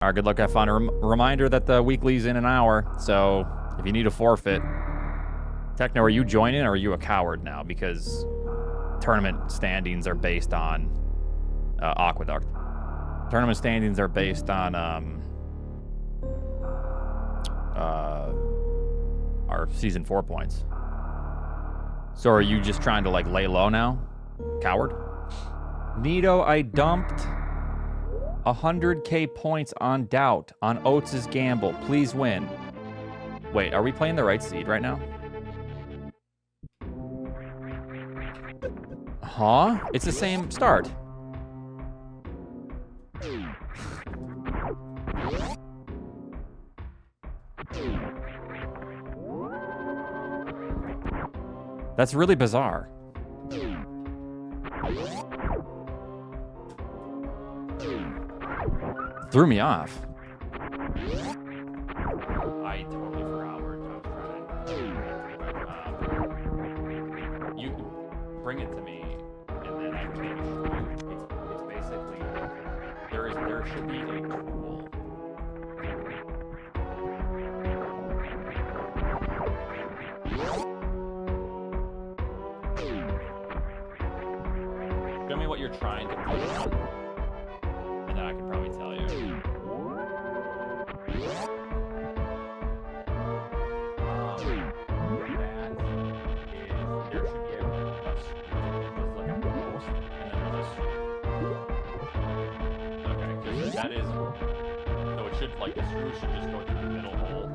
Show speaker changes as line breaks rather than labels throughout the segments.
All right, good luck. I found a reminder that the weekly's in an hour, so if you need a forfeit. Techno, are you joining or are you a coward now? Because tournament standings are based on Aqueduct. Tournament standings are based on our Season 4 points. So are you just trying to, like, lay low now? Coward? Nito, I dumped 100k points on Doubt on Oats's gamble. Please win. Wait, are we playing the right seed right now? Huh? It's the same start. That's really bizarre. Threw me off. I totally forgot where I was trying. You bring it to me, and then I can maybe show you. It's basically there should be a tool. Show me what you're trying to put on, and then I can probably tell you. There should be a like a post, and then there's okay, because that is, so it should, like, the screw should just go through the middle hole,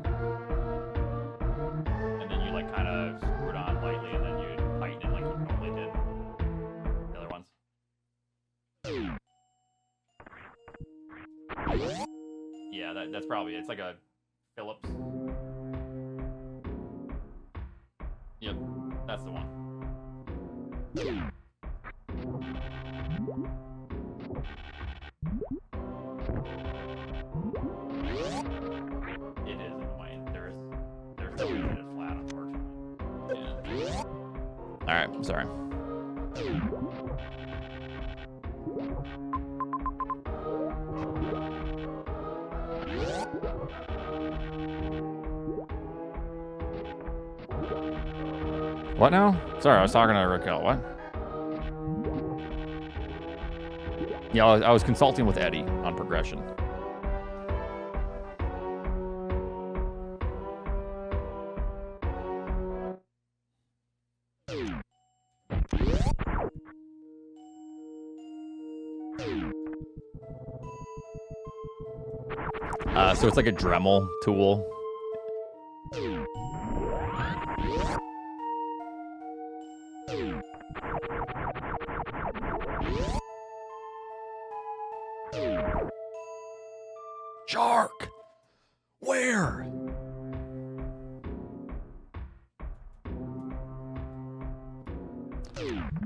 and then you, like, kind of screw it on lightly, and then you tighten it like you normally did the other ones. Yeah, that's probably it. It's like a Phillips. Yep, that's the one. It is annoying. There's no way to get it flat, unfortunately. Yeah. Alright, I'm sorry. What now? Sorry, I was talking to Raquel. What? Yeah, I was consulting with Eddie on progression. So it's like a Dremel tool. Shark! Where?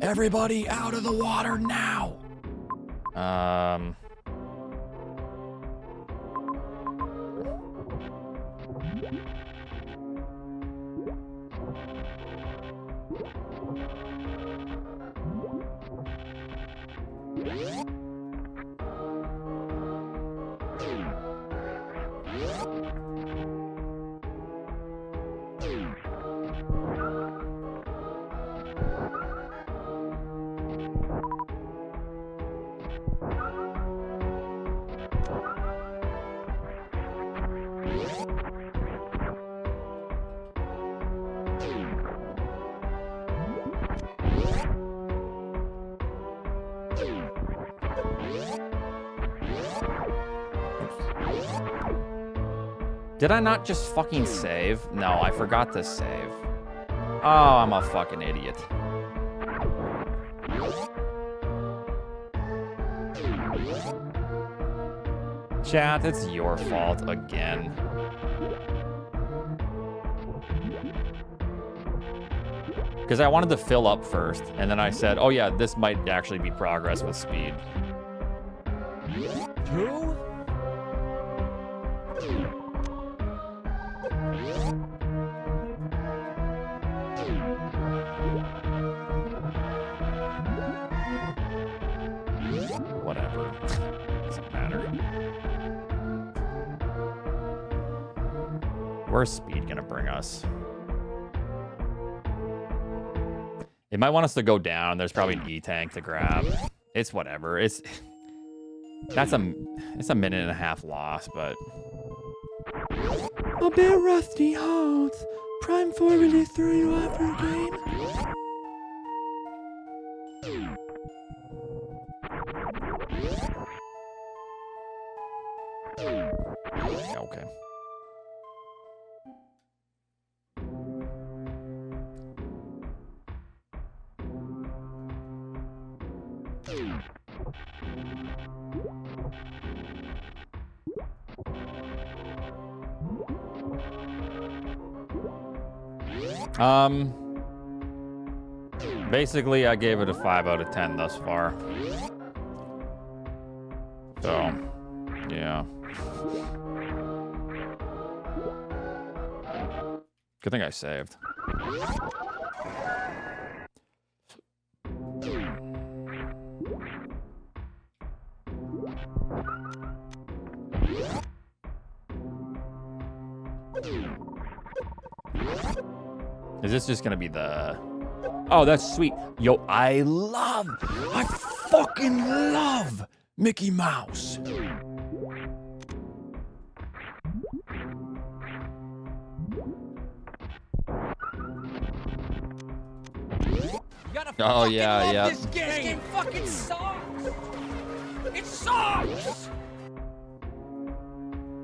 Everybody out of the water now! Did I not just fucking save? No, I forgot to save. Oh, I'm a fucking idiot. Chat, it's your fault again. Because I wanted to fill up first, and then I said, oh yeah, this might actually be progress with speed. 2? Whatever. Doesn't matter. Where's speed gonna bring us? It might want us to go down. There's probably an E-tank to grab. It's whatever. It's a minute and a half loss, but a bit rusty holds. Prime 4 release 3 after game. Okay. Basically, I gave it a 5 out of 10 thus far. So, yeah. Good thing I saved. Is this just gonna be the... Oh, that's sweet. Yo, I fucking love Mickey Mouse. Oh, yeah, yeah.
This game fucking sucks. It sucks.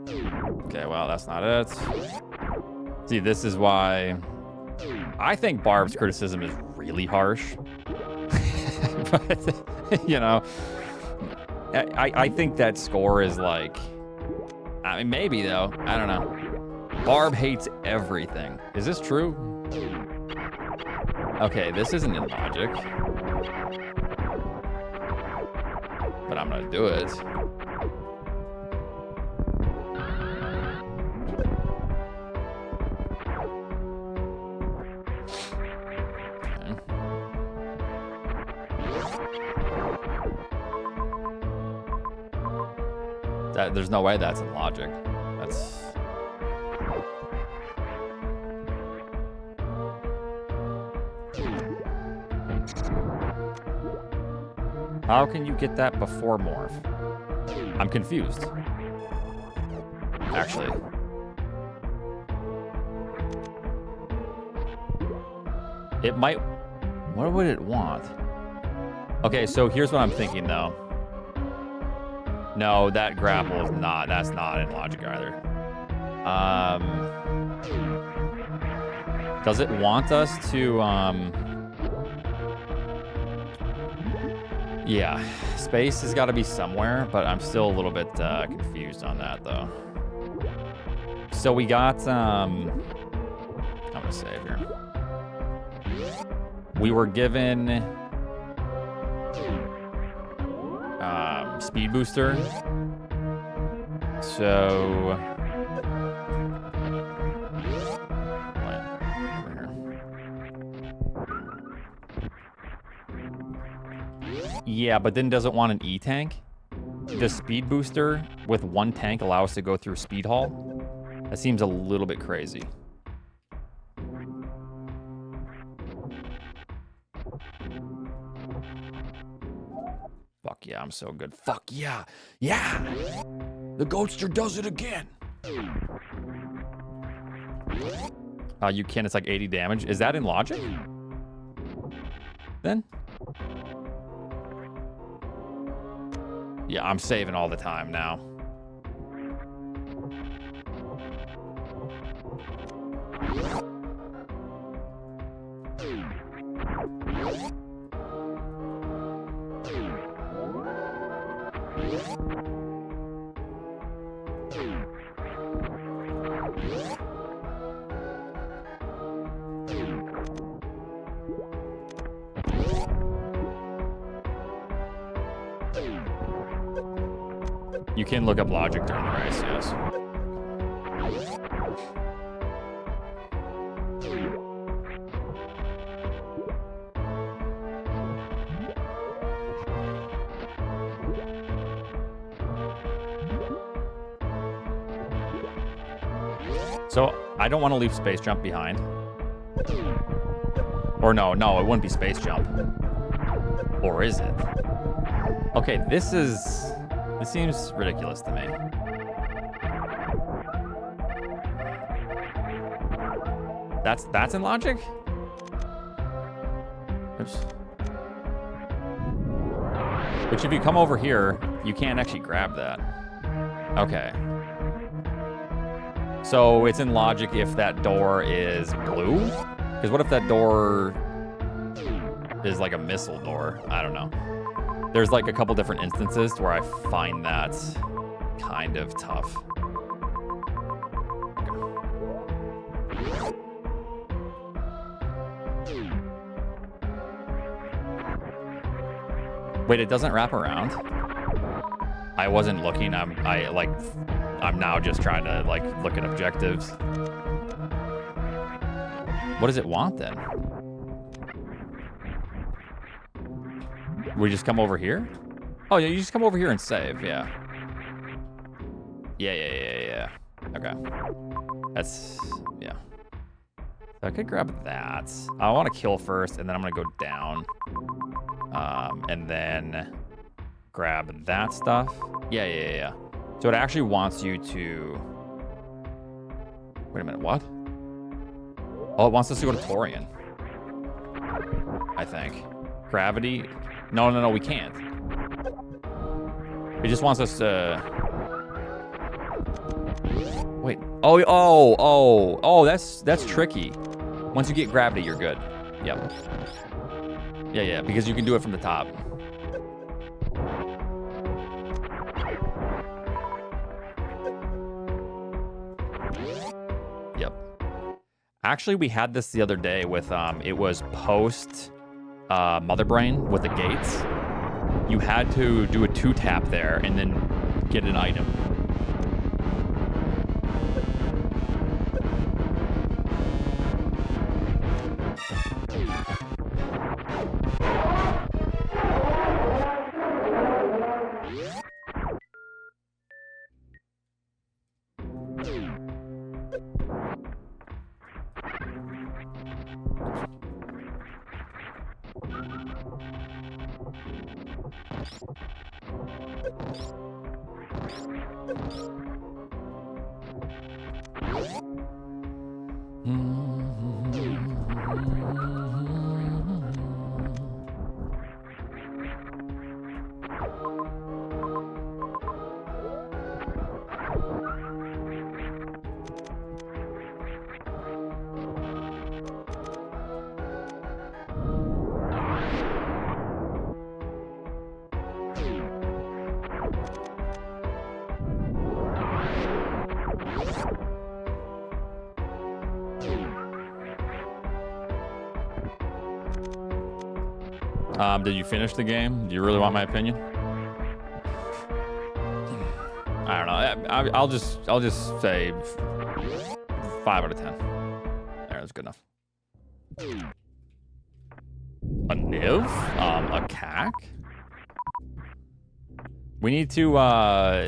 Okay, well, that's not it. See, this is why I think Barb's criticism is really harsh. But, you know, I think that score is like, I mean, maybe though, I don't know. Barb hates everything. Is this true? Okay, this isn't in logic. But I'm gonna do it. There's no way that's in logic. That's... How can you get that before morph? I'm confused. Actually. It might... What would it want? Okay, so here's what I'm thinking though. No, that grapple is not, that's not in logic either. Does it want us to, yeah, space has got to be somewhere, but I'm still a little bit confused on that though. So we got, I'm gonna save here. We were given speed booster. So yeah, but then doesn't want an E-tank. The speed booster with one tank allow us to go through speed hall? That seems a little bit crazy. Fuck yeah, I'm so good. Fuck yeah. Yeah! The Goatster does it again. You can, it's like 80 damage. Is that in logic? Then? Yeah, I'm saving all the time now. You can look up logic during the race, yes. So I don't want to leave space jump behind. Or no, it wouldn't be space jump. Or is it? Okay, this seems ridiculous to me. That's in logic? Oops. Which if you come over here, you can't actually grab that. Okay. So it's in logic if that door is blue? Because what if that door is like a missile door? I don't know. There's like a couple different instances where I find that kind of tough. Wait, it doesn't wrap around? I wasn't looking. I'm now just trying to like look at objectives. What does it want then? We just come over here? Oh yeah, you just come over here and save, yeah. Yeah. Okay. That's, yeah. So I could grab that. I want to kill first, and then I'm gonna go down. And then grab that stuff. Yeah. So it actually wants you to... Wait a minute, what? Oh, it wants us to go to Torian. I think. Gravity? No, we can't. It just wants us to... Wait. Oh, that's tricky. Once you get gravity, you're good. Yep. Yeah, because you can do it from the top. Yep. Actually, we had this the other day with, it was post Mother Brain with the gates. You had to do a 2-tap there and then get an item. Did you finish the game? Do you really want my opinion? I don't know. I'll just say 5 out of 10. There, that's good enough. A Niv? A cack? We need to oh,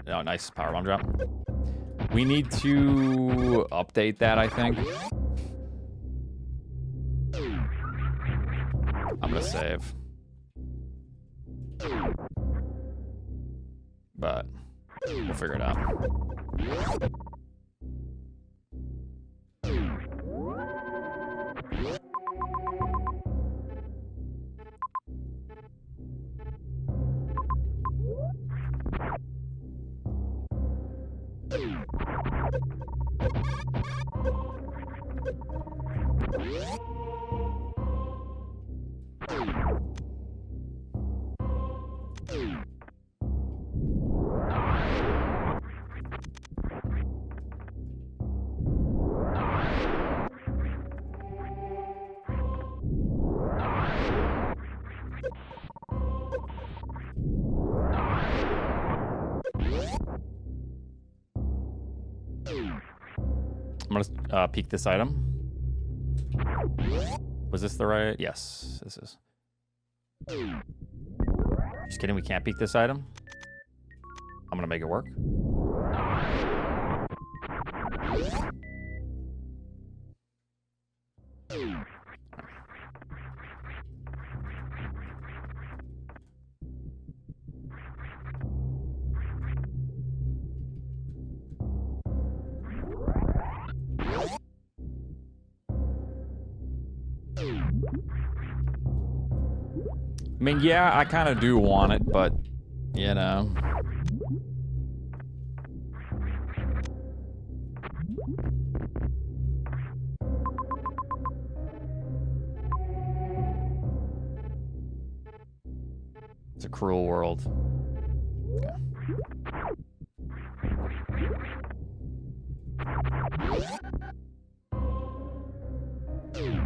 nice power bomb drop. We need to update that, I think. I'm gonna save. But we'll figure it out. I'm gonna peek this item. Was this the right? Yes, this is. Just kidding, we can't peek this item. I'm gonna make it work. I mean, yeah, I kind of do want it, but, you know. It's a cruel world. Okay.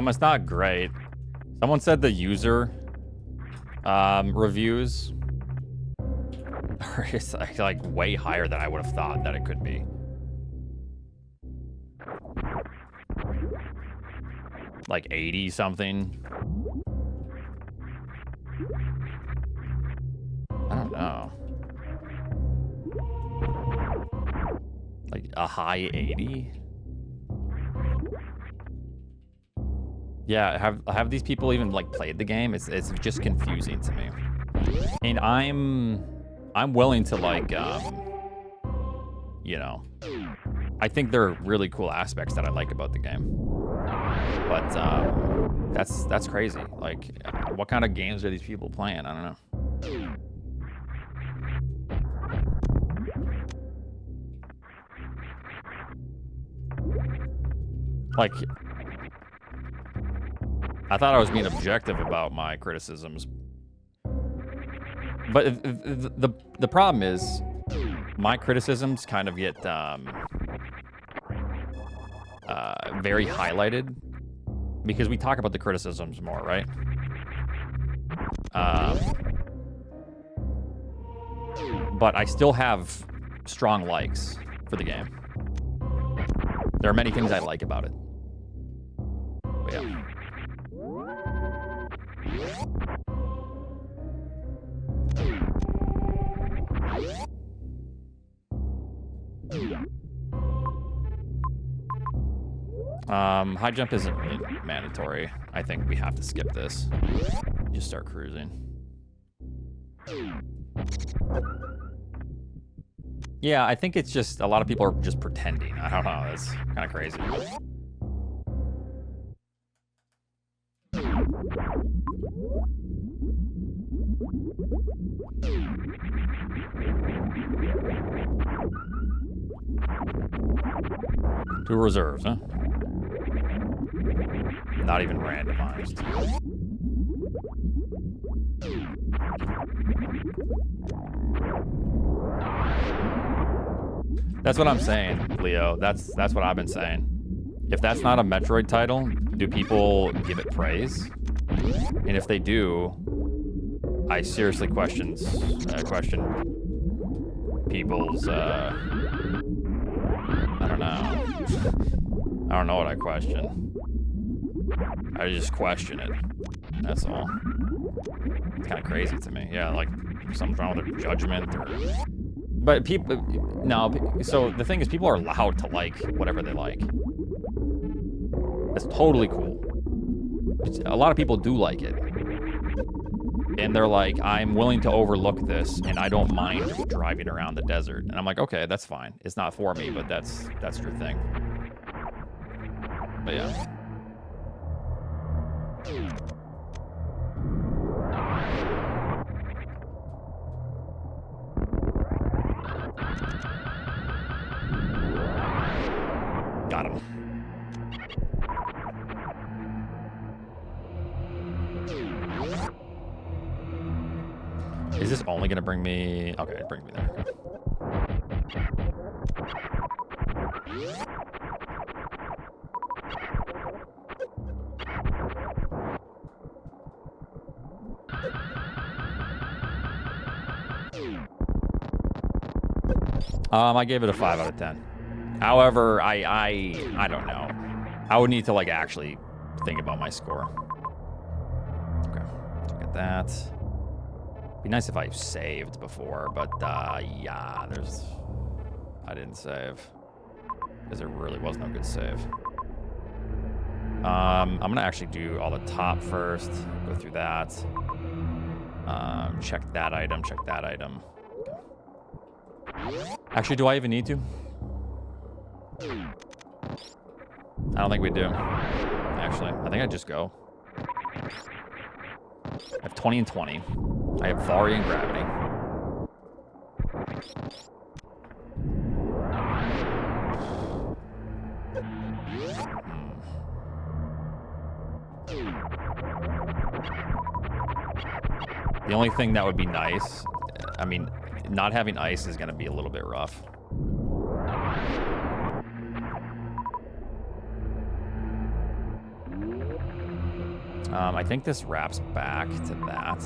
It's not great. Someone said the user reviews are just like way higher than I would have thought that it could be. Like 80 something. I don't know. Like a high 80? Yeah, have these people even like played the game? It's just confusing to me. And I'm willing to like you know, I think there are really cool aspects that I like about the game. But that's crazy. Like, what kind of games are these people playing? I don't know. Like, I thought I was being objective about my criticisms. But the problem is, my criticisms kind of get very highlighted because we talk about the criticisms more, right? But I still have strong likes for the game. There are many things I like about it. But yeah. High jump isn't really mandatory. I think we have to skip this. Just start cruising. Yeah, I think it's just a lot of people are just pretending. I don't know. It's kind of crazy. Two reserves, huh? Not even randomized. That's what I'm saying, Leo. That's what I've been saying. If that's not a Metroid title, do people give it praise? And if they do, I seriously question people's I don't know. I don't know what I question. I just question it. That's all. It's kind of crazy to me. Yeah, like something's wrong with their judgment or... But people... No, so the thing is, people are allowed to like whatever they like. That's totally cool. A lot of people do like it. And they're like, I'm willing to overlook this, and I don't mind driving around the desert. And I'm like, okay, that's fine. It's not for me, but that's your thing. But yeah. Got him. Is this only gonna bring me? Okay, it brings me there. Okay. I gave it a 5 out of 10. However, I don't know. I would need to like actually think about my score. Okay, look at that. Be nice if I saved before, but yeah, I didn't save because there really was no good save. I'm gonna actually do all the top first. Go through that. Check that item. Check that item. Okay. Actually, do I even need to? I don't think we do. Actually, I think I just go. I have 20 and 20. I have Vari and Gravity. The only thing that would be nice, I mean, not having ice is going to be a little bit rough. I think this wraps back to that.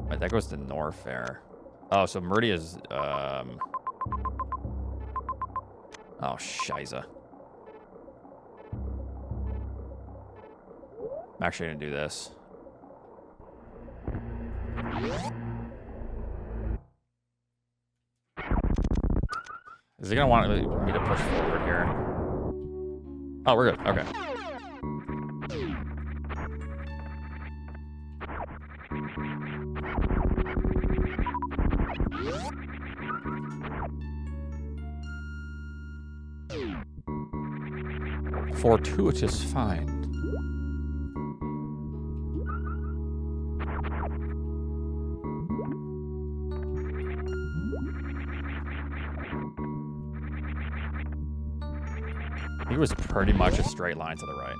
Wait, that goes to Norfair. Oh, so Meridia's, oh, shiza. I'm actually gonna do this. Is he gonna want me to push forward here? Oh, we're good. Okay. Fortuitous find. It was pretty much a straight line to the right.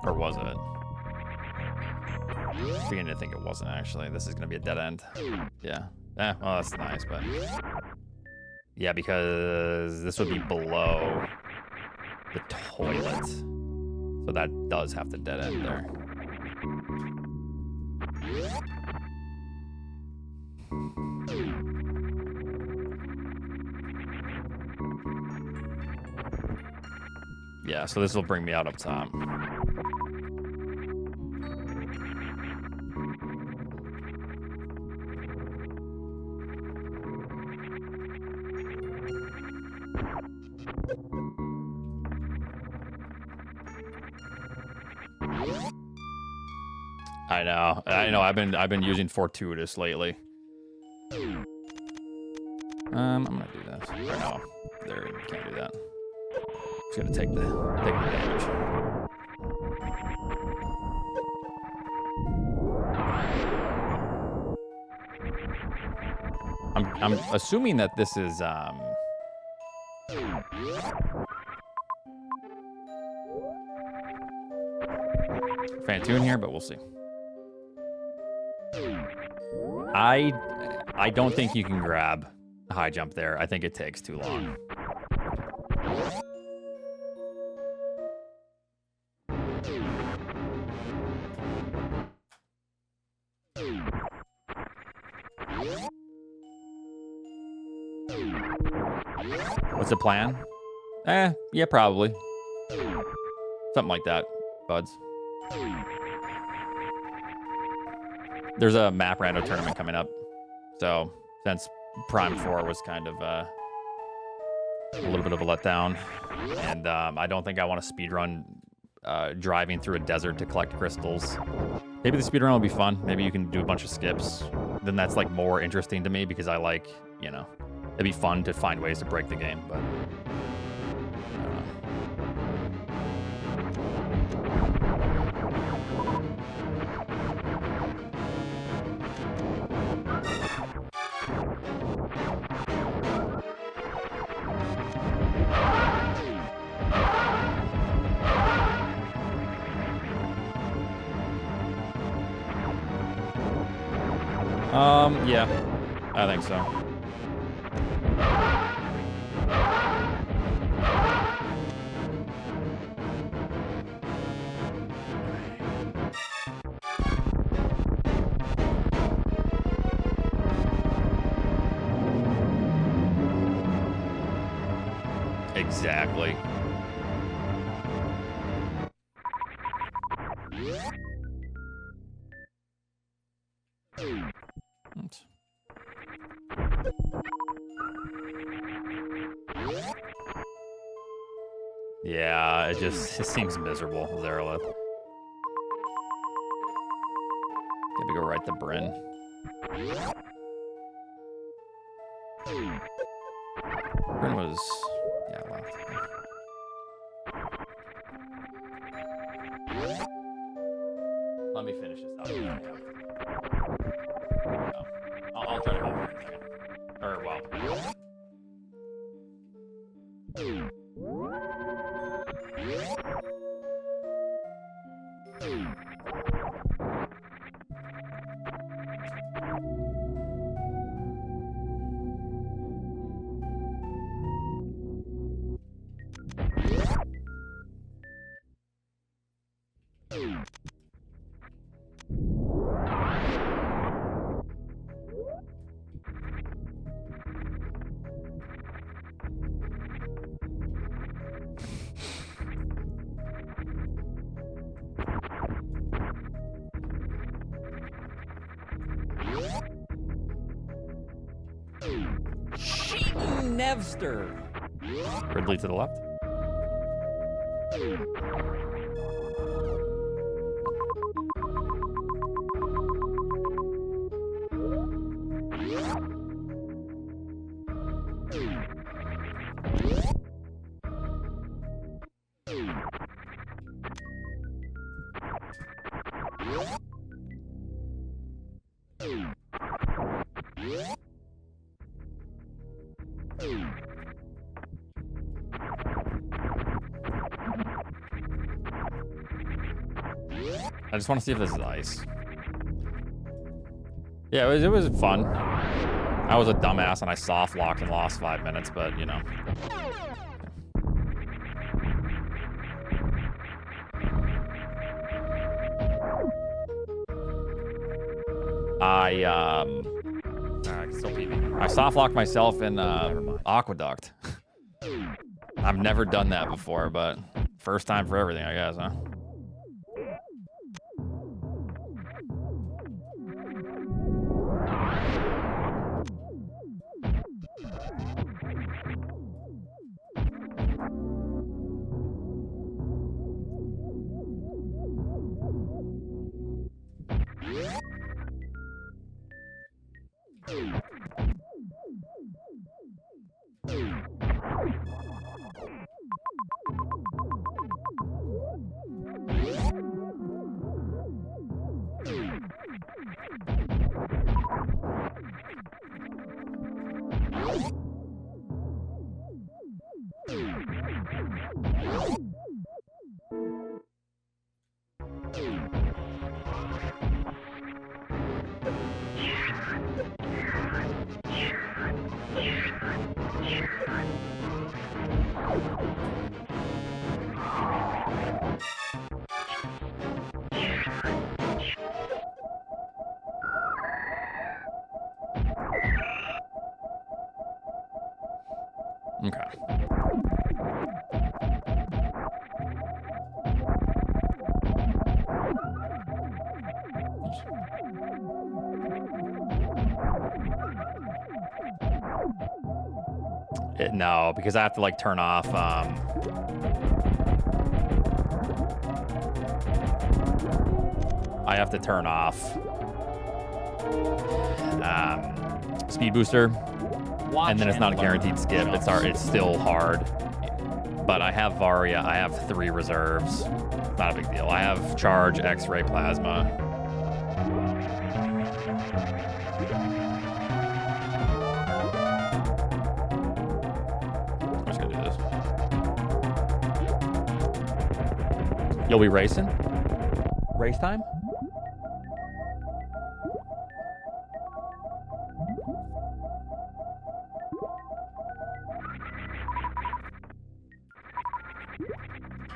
Or was it? I'm beginning to think it wasn't actually. This is going to be a dead end. Yeah. Eh, well, that's nice, but... Yeah, because this would be below the toilet. So that does have to dead end there. Yeah, so this will bring me out up top. I know. I've been using Fortuitous lately. I'm gonna do this. Or no, there you can't do that. Just gonna take the damage. I'm assuming that this is Fantoon here, but we'll see. I don't think you can grab a high jump there. I think it takes too long. What's the plan? Yeah, probably. Something like that, buds. There's a map rando tournament coming up. So, since Prime 4 was kind of a little bit of a letdown, and I don't think I want to speedrun driving through a desert to collect crystals Maybe the speedrun will be fun. Maybe you can do a bunch of skips. Then that's like more interesting to me because I like, you know, it'd be fun to find ways to break the game, but yeah, I think so. Exactly. Yeah, it seems miserable, Zerolith. Maybe go right to Bryn. Bryn was, yeah, left. Let me finish this up. No. I'll try to help her in a second. Or, well. Nevster. Ridley to the left. I just want to see if this is ice. Yeah, it was fun. I was a dumbass and I soft locked and lost 5 minutes, but you know. I soft locked myself in Aqueduct. I've never done that before, but first time for everything, I guess, huh? No, because I have to like turn off. I have to turn off speed booster, and then it's not a guaranteed skip. It's still hard. But I have Varia. I have 3 reserves. Not a big deal. I have Charge, X-Ray, Plasma. I'm just gonna do this. You'll be racing? Race time?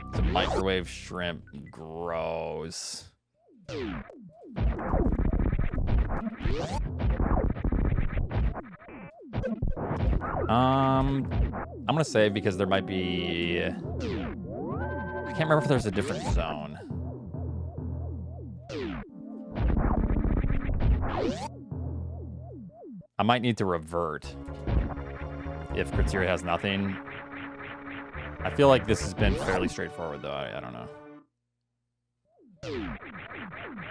It's a microwave shrimp. Gross. I'm gonna save because there might be. I can't remember if there's a different zone. I might need to revert if Criteria has nothing. I feel like this has been fairly straightforward, though. I don't know.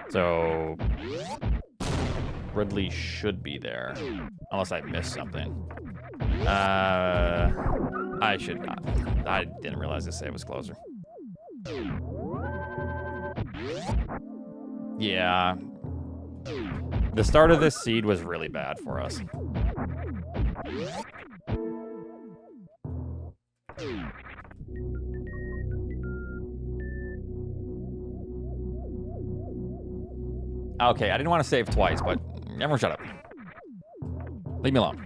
So Ridley should be there, unless I missed something. I should not. I didn't realize the save was closer. Yeah. The start of this seed was really bad for us. Okay, I didn't want to save twice, but everyone shut up. Leave me alone.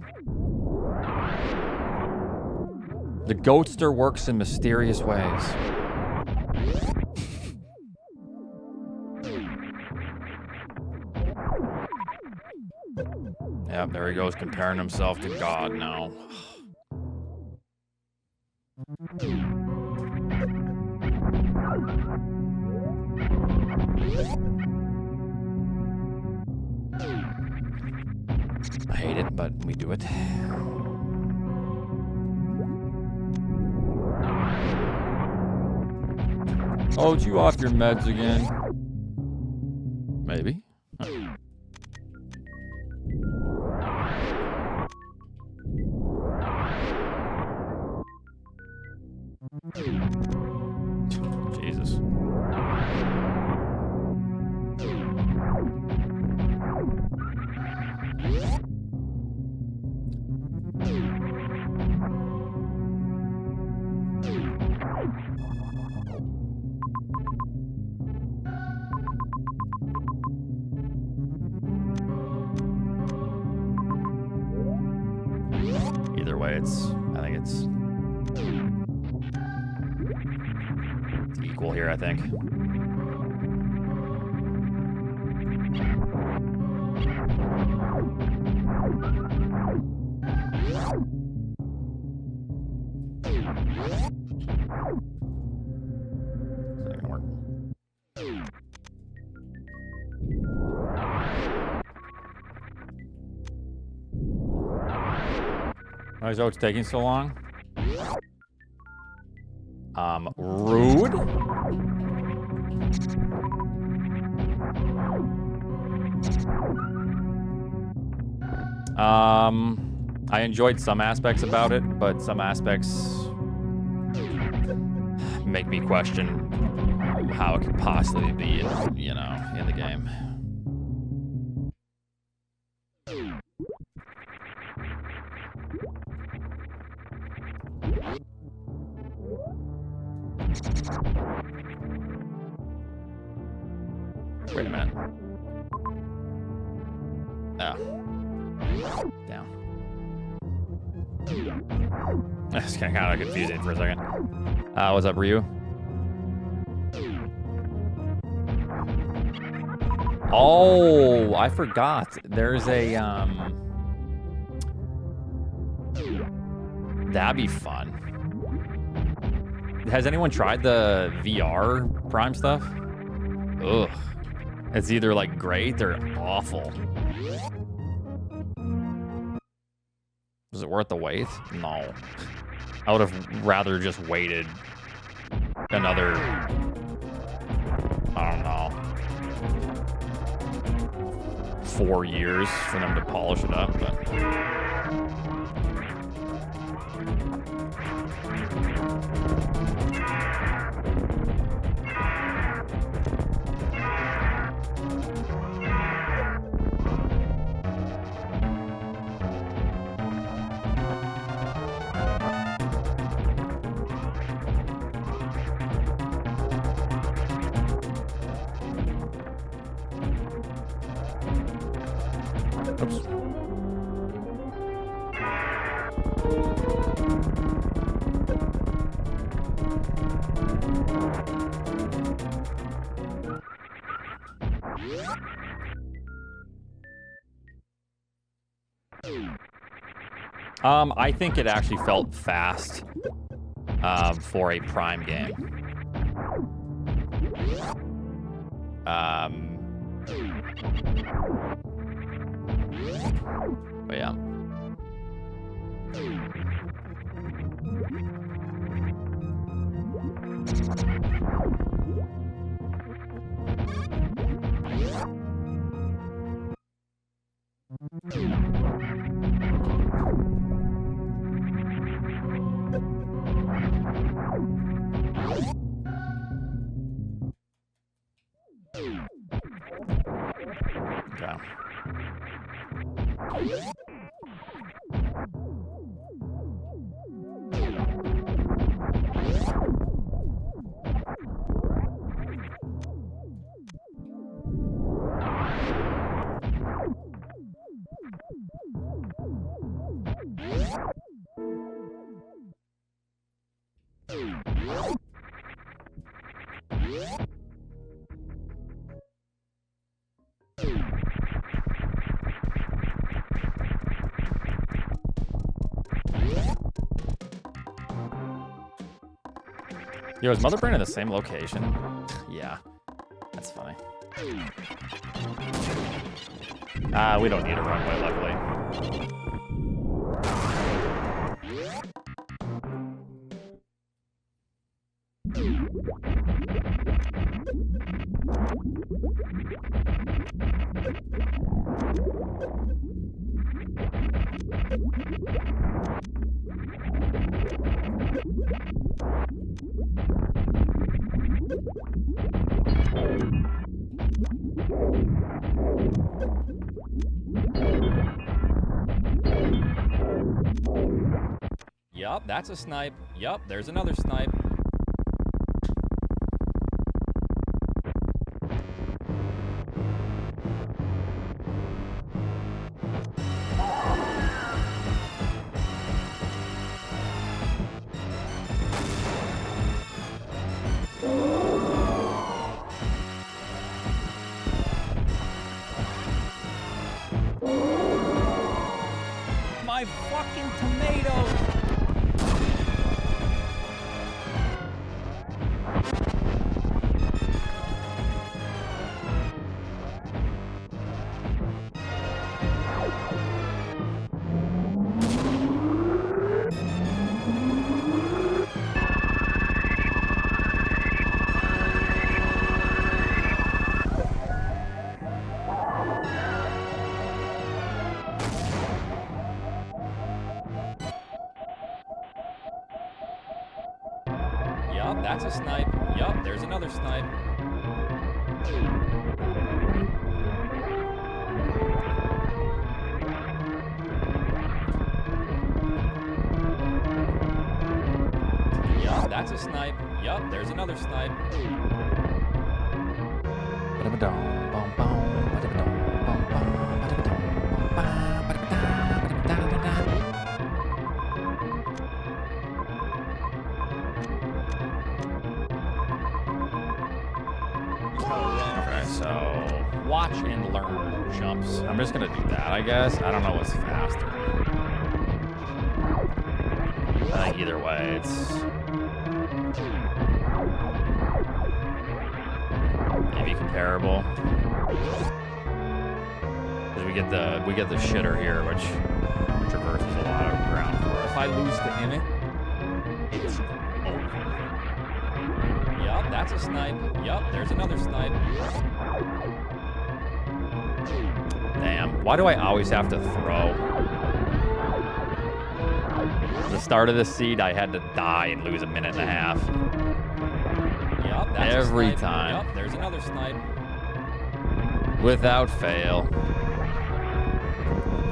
The Goatster works in mysterious ways. Yep, there he goes, comparing himself to God now. I hate it, but we do it. Oh, it's you off your meds again? Maybe. Huh. Jesus. Either way, I think it's equal here, I think. Is that gonna work? Why is Oats taking so long? Rude. I enjoyed some aspects about it, but some aspects make me question how it could possibly be, you know, in the game. Wait a minute. Oh. Down. That's kind of confusing for a second. What's up, Ryu? Oh, I forgot. There's a, that'd be fun. Has anyone tried the VR Prime stuff? Ugh. It's either like great or awful. Was it worth the wait? No. I would have rather just waited another, I don't know, 4 years for them to polish it up, but... Oops. I think it actually felt fast for a Prime game. But yeah. Okay. Yo, is Mother Brain in the same location? Yeah, that's funny. We don't need a runway, luckily. Yup, that's a snipe. Yup, there's another snipe. My fucking tomatoes! Yup, that's a snipe. Yup, there's another snipe. Yup, that's a snipe. Yup, there's another snipe. Okay, so watch and learn jumps. I'm just gonna do that, I guess. I don't know what's faster. I think either way, it's maybe comparable. Because we get the shitter here, which traverses a lot of ground for us. If I lose to Emmett, it's over. Yup, that's a snipe. Yup, there's another snipe. Damn. Why do I always have to throw? The start of the seed, I had to die and lose a minute and a half.
Yep, that's
Every
a snipe.
time.
Yep, there's another snipe.
Without fail.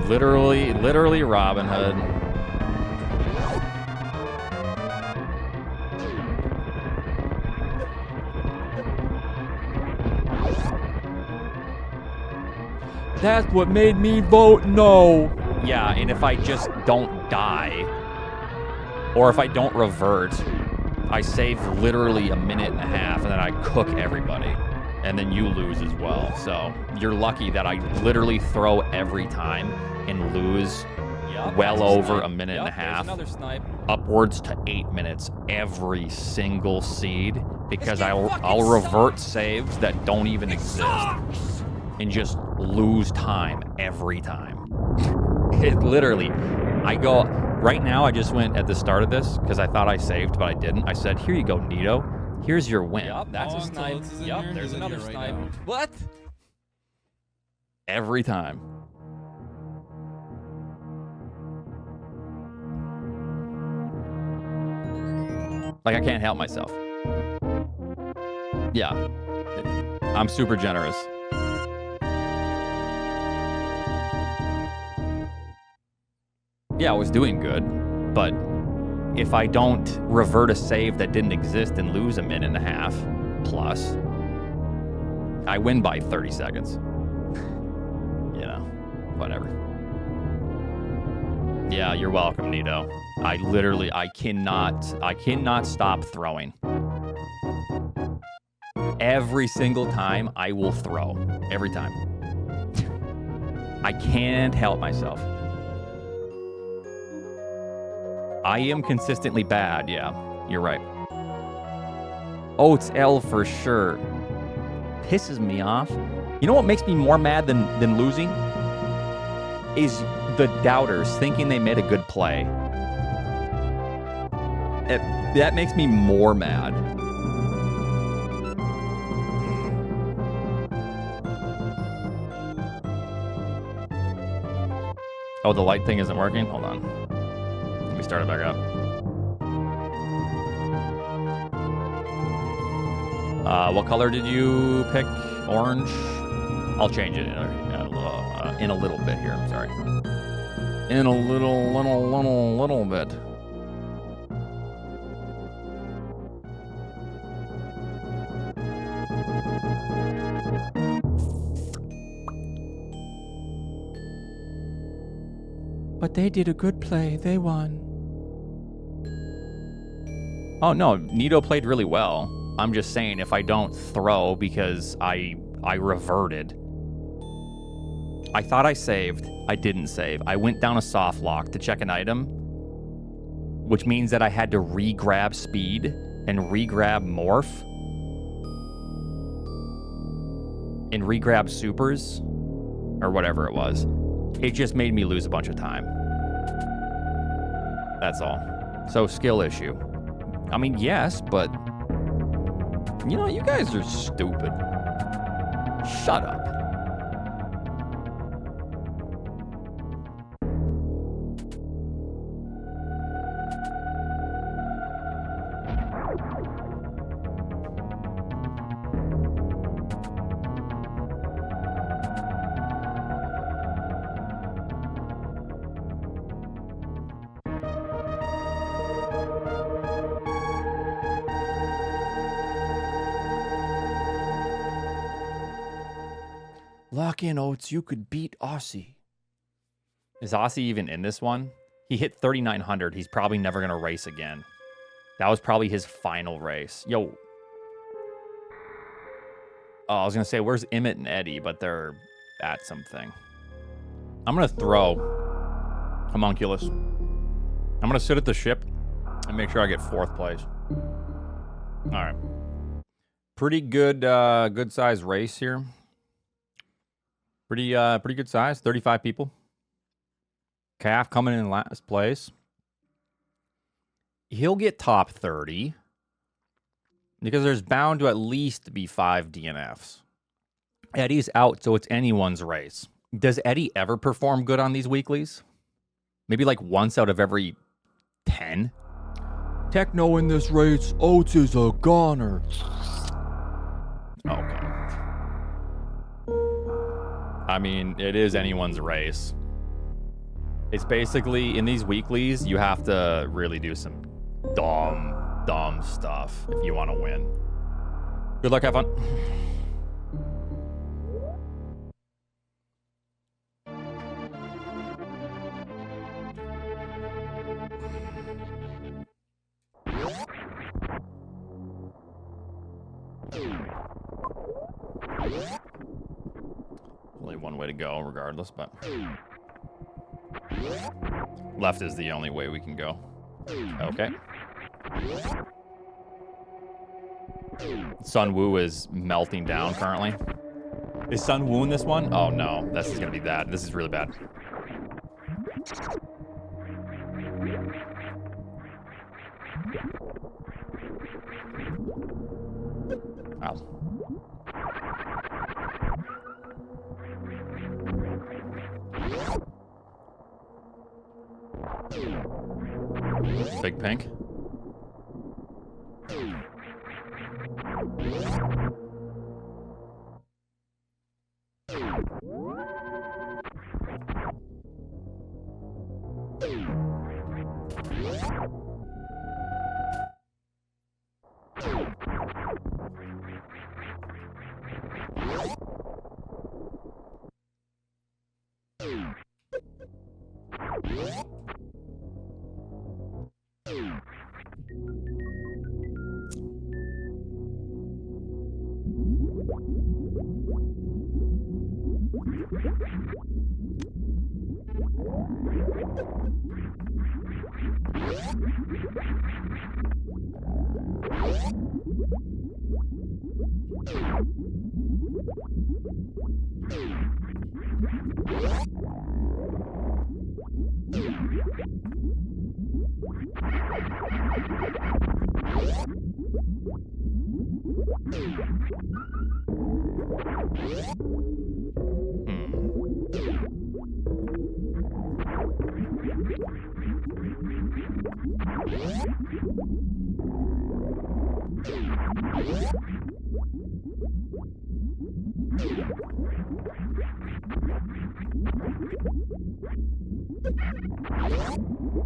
Literally Robin Hood. That's what made me vote no. Yeah, and if I just don't die, or if I don't revert, I save literally a minute and a half, and then I cook everybody. And then you lose as well. So you're lucky that I literally throw every time and lose well over a minute and a half.
Another snipe.
Upwards to 8 minutes every single seed, because I'll revert saves that don't even exist and just lose time every time. It literally, I go, right now I just went at the start of this because I thought I saved, but I didn't. I said, here you go, Nito. Here's your win.
Yep, that's a snipe. Yep, there's another snipe. What?
Every time. Like, I can't help myself. Yeah. I'm super generous. Yeah, I was doing good, but if I don't revert a save that didn't exist and lose a minute and a half plus, I win by 30 seconds. You know, whatever. Yeah, you're welcome, Nito. I cannot stop throwing. Every single time I will throw. Every time. I can't help myself. I am consistently bad, yeah. You're right. Oats L for sure. Pisses me off. You know what makes me more mad than losing? Is the doubters thinking they made a good play. That makes me more mad. Oh, the light thing isn't working? Hold on. Let me start it back up. What color did you pick? Orange? I'll change it in a little bit here. I'm sorry. In a little bit. But they did a good play. They won. Oh, no. Nito played really well. I'm just saying if I don't throw because I reverted. I thought I saved. I didn't save. I went down a soft lock to check an item, which means that I had to re-grab speed and re-grab morph and re-grab supers or whatever it was. It just made me lose a bunch of time. That's all. So, skill issue. I mean, yes, but you know, you guys are stupid. Shut up. Lock in, Oats. You could beat Aussie. Is Aussie even in this one? He hit 3,900. He's probably never going to race again. That was probably his final race. Yo. Oh, I was going to say, where's Emmett and Eddie? But they're at something. I'm going to throw Homunculus. I'm going to sit at the ship and make sure I get 4th place. All right. Pretty good, good size race here. Pretty good size. 35 people. Calf coming in last place. He'll get top 30 because there's bound to at least be 5 DNFs. Eddie's out, so it's anyone's race. Does Eddie ever perform good on these weeklies? Maybe like once out of every 10? Techno in this race, Oats is a goner. Okay. I mean, it is anyone's race. It's basically, in these weeklies, you have to really do some dumb stuff if you want to win. Good luck, have fun. Only one way to go, regardless, but left is the only way we can go. Okay. Sun Wu is melting down currently. Is Sun Wu in this one? Oh no, this is gonna be bad. This is really bad. Ow. Big pink.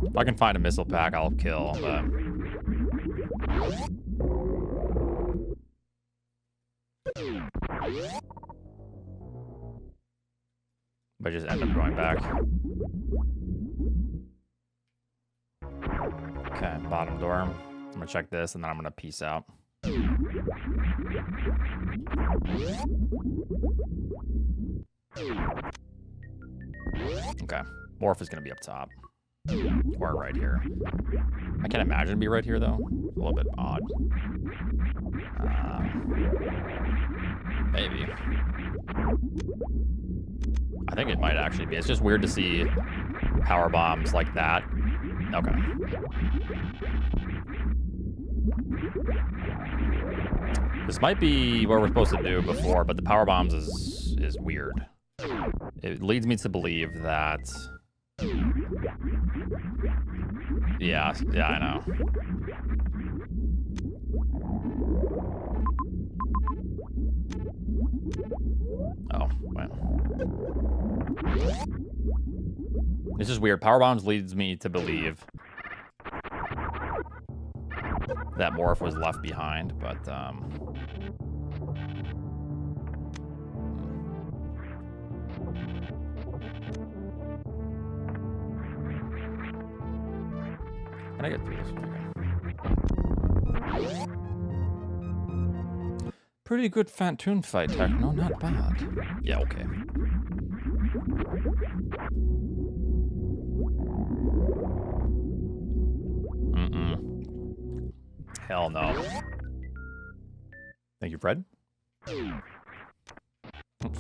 If I can find a missile pack, I'll kill, but... But just end up going back. Okay, bottom door. I'm gonna check this and then I'm gonna peace out. Okay, Morph is gonna be up top. Or right here. I can't imagine it'd be right here though. A little bit odd. Maybe. I think it might actually be. It's just weird to see power bombs like that. Okay. This might be what we're supposed to do before, but the power bombs is weird. It leads me to believe that... Yeah, I know. Oh, well. This is weird. Power bombs leads me to believe that Morph was left behind, but can I get through this? Okay. Pretty good Phantoon fight, Techno. Not bad. Yeah, okay. Hell no. Thank you, Fred. Oops.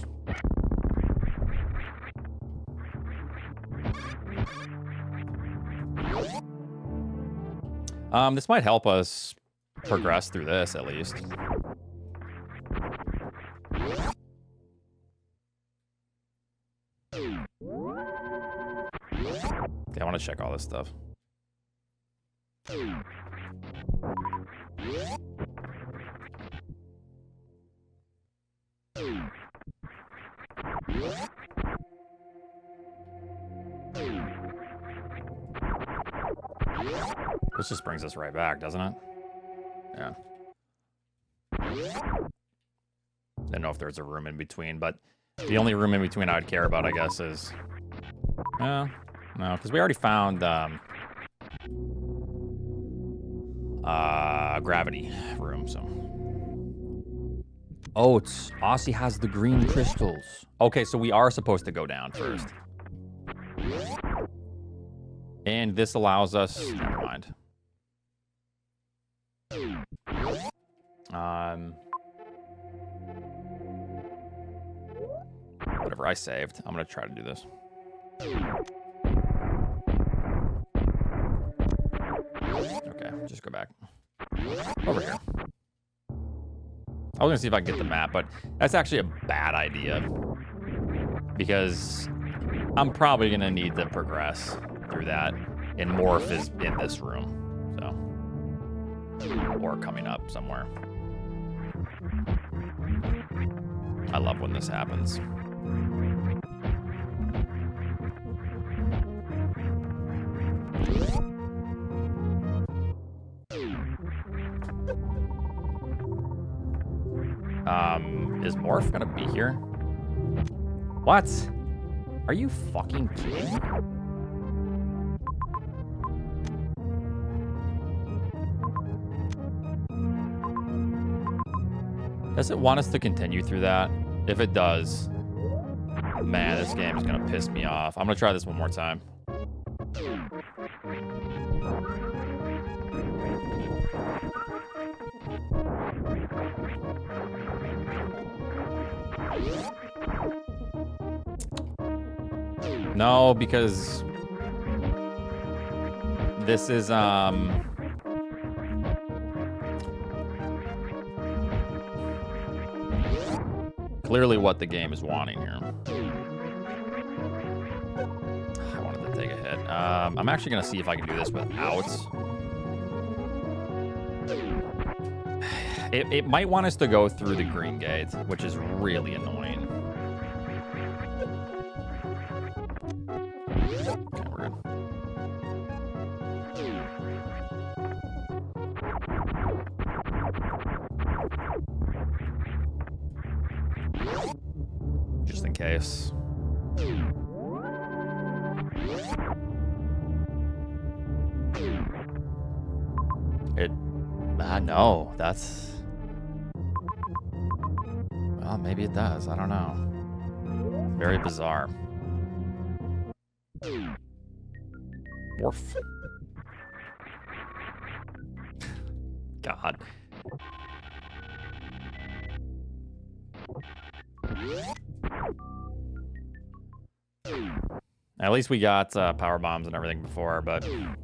This might help us progress through this, at least. Yeah, I want to check all this stuff. This just brings us right back, doesn't it? Yeah. Didn't know if there's a room in between, but the only room in between I would care about, I guess, is... no, because we already found gravity room, so... Oh, it's... Aussie has the green crystals. Okay, so we are supposed to go down first. And this allows us... Never mind. Whatever I saved. I'm going to try to do this. Okay, just go back. Over here. I was going to see if I can get the map, but that's actually a bad idea. Because I'm probably going to need to progress through that. And morph is in this room. So. Or coming up somewhere. I love when this happens. Is Morph gonna be here? What? Are you fucking kidding me? Does it want us to continue through that? If it does, man, this game is gonna piss me off. I'm gonna try this one more time. No, because this is clearly what the game is wanting here. I wanted to take a hit. I'm actually gonna see if I can do this without. It might want us to go through the green gate, which is really annoying. Okay, we're good. Just in case. No, that's... Well, maybe it does. I don't know. Very bizarre. Morph. God. At least we got power bombs and everything before, but yeah.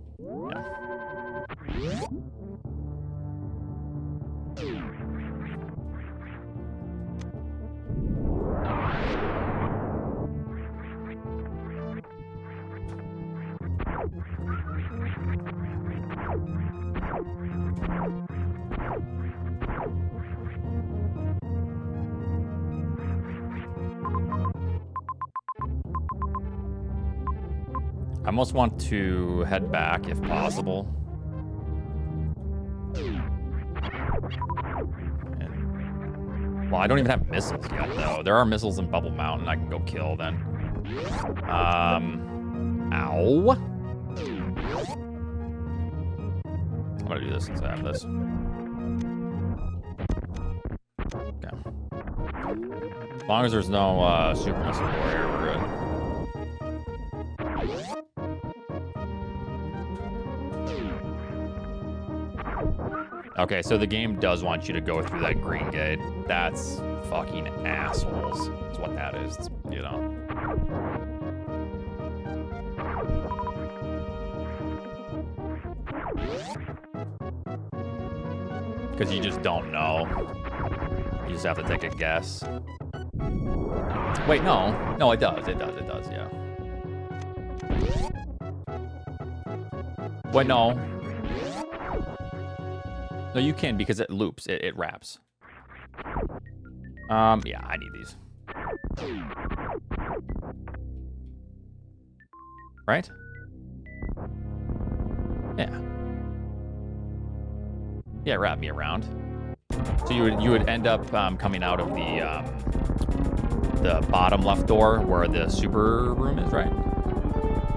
I almost want to head back if possible. And, well, I don't even have missiles yet, though. There are missiles in Bubble Mountain I can go kill then. Ow. I'm gonna do this since I have this. Okay. As long as there's no super missile warrior, we're good. Okay, so the game does want you to go through that green gate. That's fucking assholes. That's what that is, you know. Because you just don't know. You just have to take a guess. Wait, no. No, it does. It does, yeah. What? No. No, you can because it loops. It wraps. Yeah, I need these. Right? Yeah. Yeah, wrap me around. So you would end up coming out of the bottom left door where the super room is, right?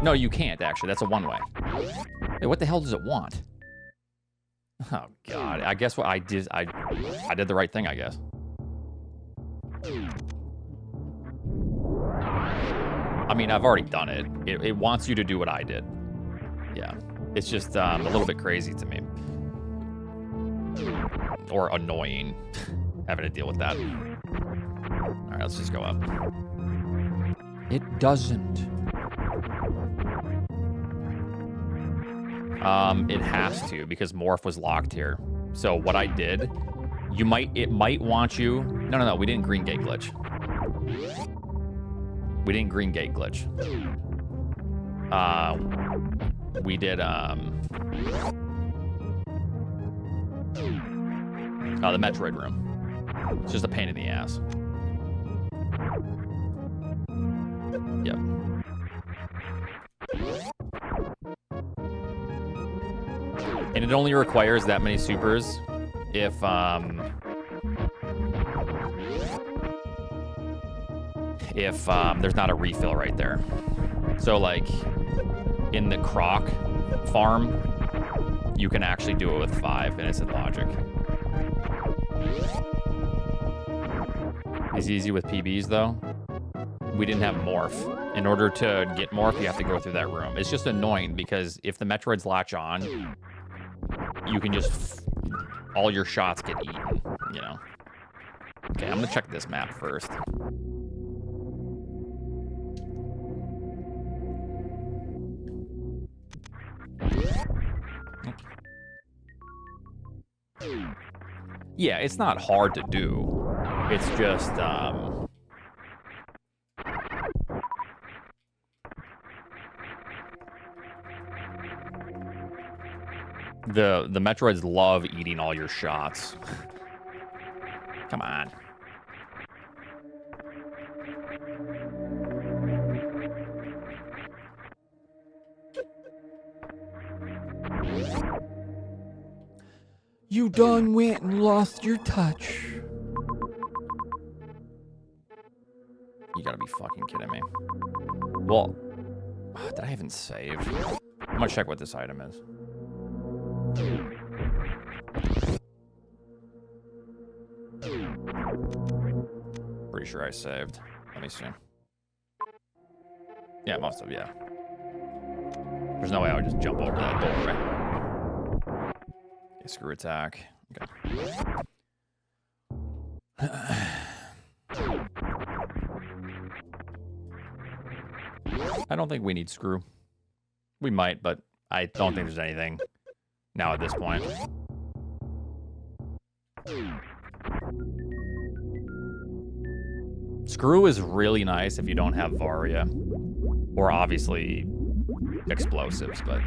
No, you can't actually. That's a one-way. Wait, what the hell does it want? Oh God! I guess what I did the right thing, I guess. I mean, I've already done it. It wants you to do what I did. Yeah, it's just a little bit crazy to me. Or annoying, having to deal with that. All right, let's just go up. It doesn't. It has to, because Morph was locked here. So what I did, it might want you. No, we didn't green gate glitch. We didn't green gate glitch. We did the Metroid room. It's just a pain in the ass. Yep. And it only requires that many supers if there's not a refill right there. So like in the Croc farm, you can actually do it with 5, and it's in logic. It's easy with PBs though. We didn't have Morph. In order to get Morph, you have to go through that room. It's just annoying because if the Metroids latch on, you can just, all your shots get eaten, you know? Okay, I'm gonna check this map first. Yeah, it's not hard to do. It's just, the Metroids love eating all your shots. Come on. You done went and lost your touch. You gotta be fucking kidding me. Well, did I even save? I'm gonna check what this item is. Pretty sure I saved. Let me see. Yeah, must have, yeah. There's no way I would just jump over that door, right? Okay, screw attack. Okay. I don't think we need screw. We might, but I don't think there's anything now at this point. Screw is really nice if you don't have Varia. Or obviously explosives, but...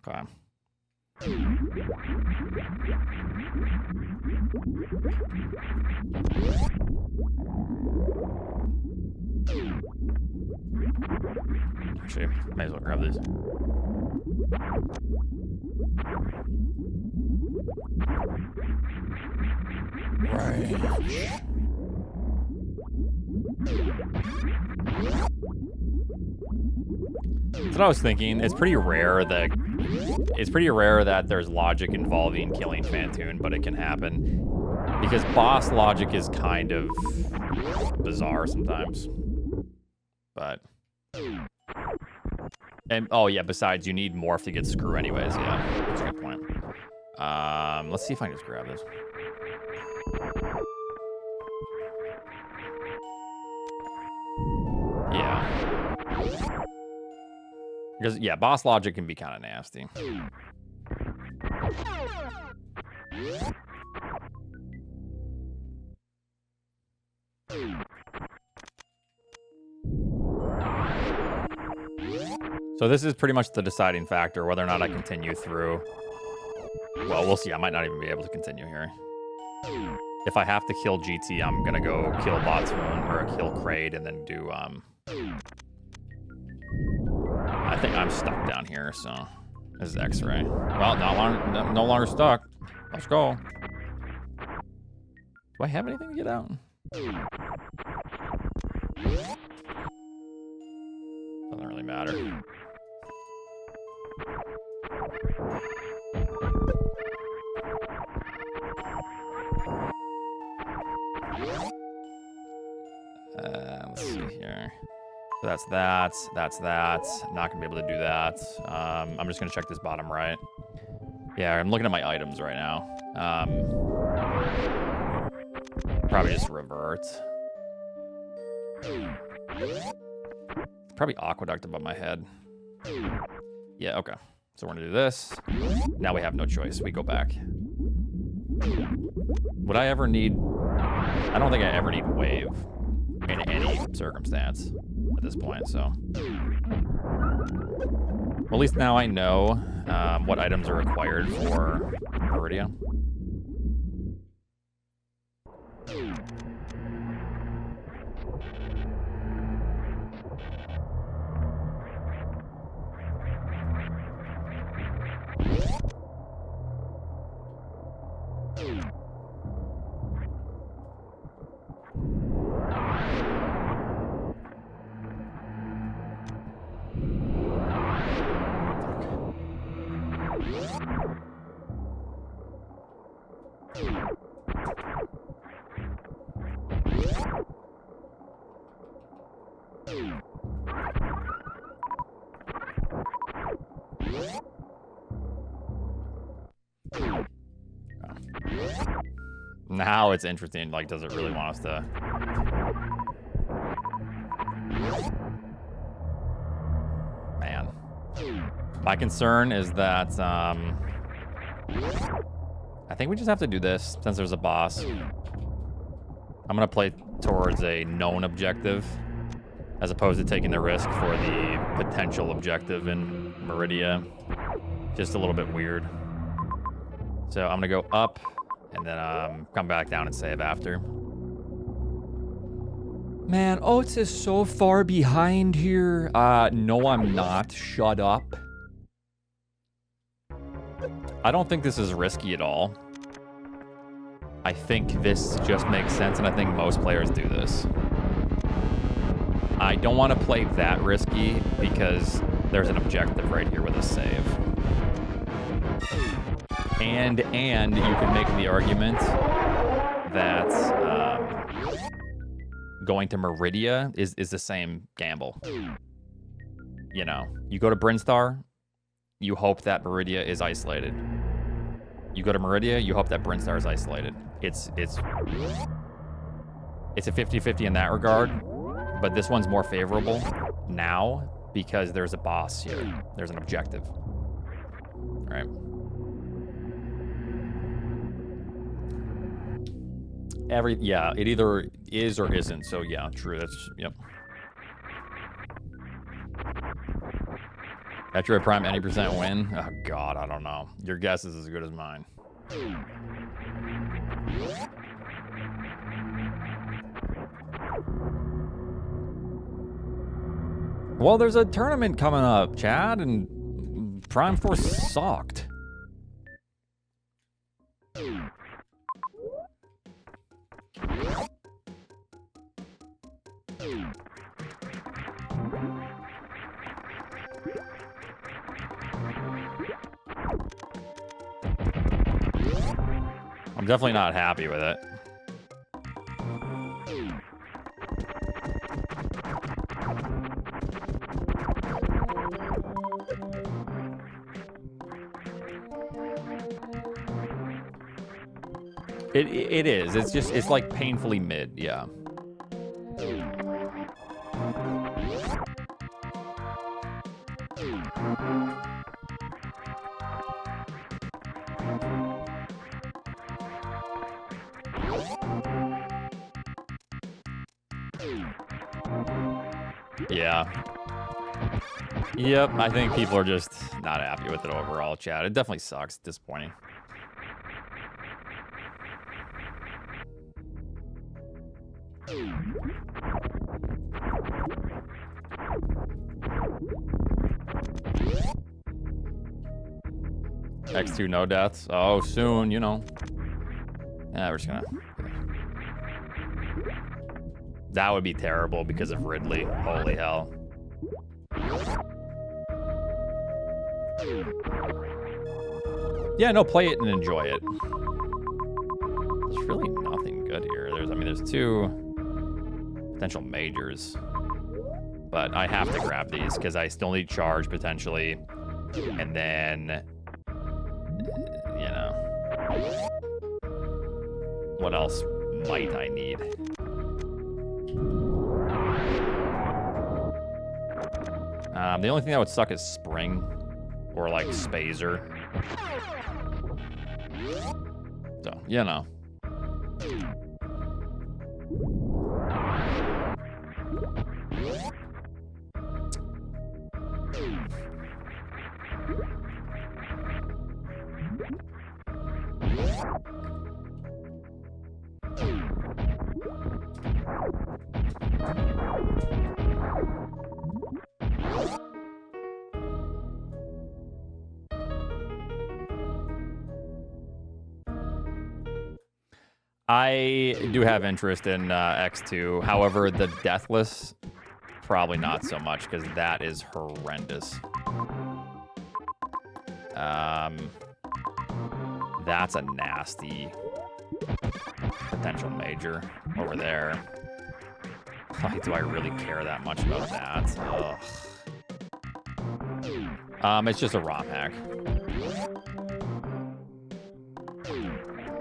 Okay. Actually, may as well grab these. Right. That's what I was thinking. It's pretty rare that there's logic involving killing Phantoon, but it can happen because boss logic is kind of bizarre sometimes. But oh yeah, besides you need morph to get screw anyways. Yeah, that's a good point. Let's see if I can just grab this. Yeah. Because, yeah, boss logic can be kind of nasty. So this is pretty much the deciding factor, whether or not I continue through. Well, we'll see. I might not even be able to continue here. If I have to kill GT, I'm going to go kill Botswoon or kill Kraid and then do... I think I'm stuck down here, so this is X-ray. Well, no longer stuck. Let's go. Do I have anything to get out? Doesn't really matter. Let's see here. So that's that. That's that. Not gonna be able to do that. I'm just gonna check this bottom right. Yeah, I'm looking at my items right now. Probably just revert. Probably aqueduct above my head. Yeah, okay. So we're gonna do this. Now we have no choice. We go back. Would I ever need... I don't think I ever need wave in any circumstance at this point, so... Well, at least now I know what items are required for Meridia. Now it's interesting, like, does it really want us to... Man. My concern is that, I think we just have to do this, since there's a boss. I'm gonna play towards a known objective, as opposed to taking the risk for the potential objective in Meridia. Just a little bit weird. So I'm gonna go up, and then come back down and save after. Man, Oats is so far behind here. No, I'm not. Shut up. I don't think this is risky at all. I think this just makes sense, and I think most players do this. I don't want to play that risky because there's an objective right here with a save. And you can make the argument that going to Meridia is the same gamble. You know, you go to Brinstar, you hope that Meridia is isolated. You go to Meridia, you hope that Brinstar is isolated. It's a 50-50 in that regard, but this one's more favorable now because there's a boss here. There's an objective. All right. Yeah, it either is or isn't. So yeah, true. That's yep. Metroid Prime any percent win? Oh god, I don't know. Your guess is as good as mine. Well, there's a tournament coming up, Chad, and Prime Force sucked. I'm definitely not happy with it. It is. It's like painfully mid, yeah. Yeah. Yep, I think people are just not happy with it overall, Chad. It definitely sucks. Disappointing. X2 no deaths. Oh, soon, you know. Yeah, we're just gonna... That would be terrible because of Ridley. Holy hell. Yeah, no, play it and enjoy it. There's really nothing good here. There's two potential majors. But I have to grab these because I still need charge potentially. And then, you know, what else might I need? The only thing that would suck is Spring or like Spazer. So, you know. I do have interest in X2. However, the Deathless, probably not so much, because that is horrendous. That's a nasty potential major over there. Why do I really care that much about that? Ugh. It's just a ROM hack.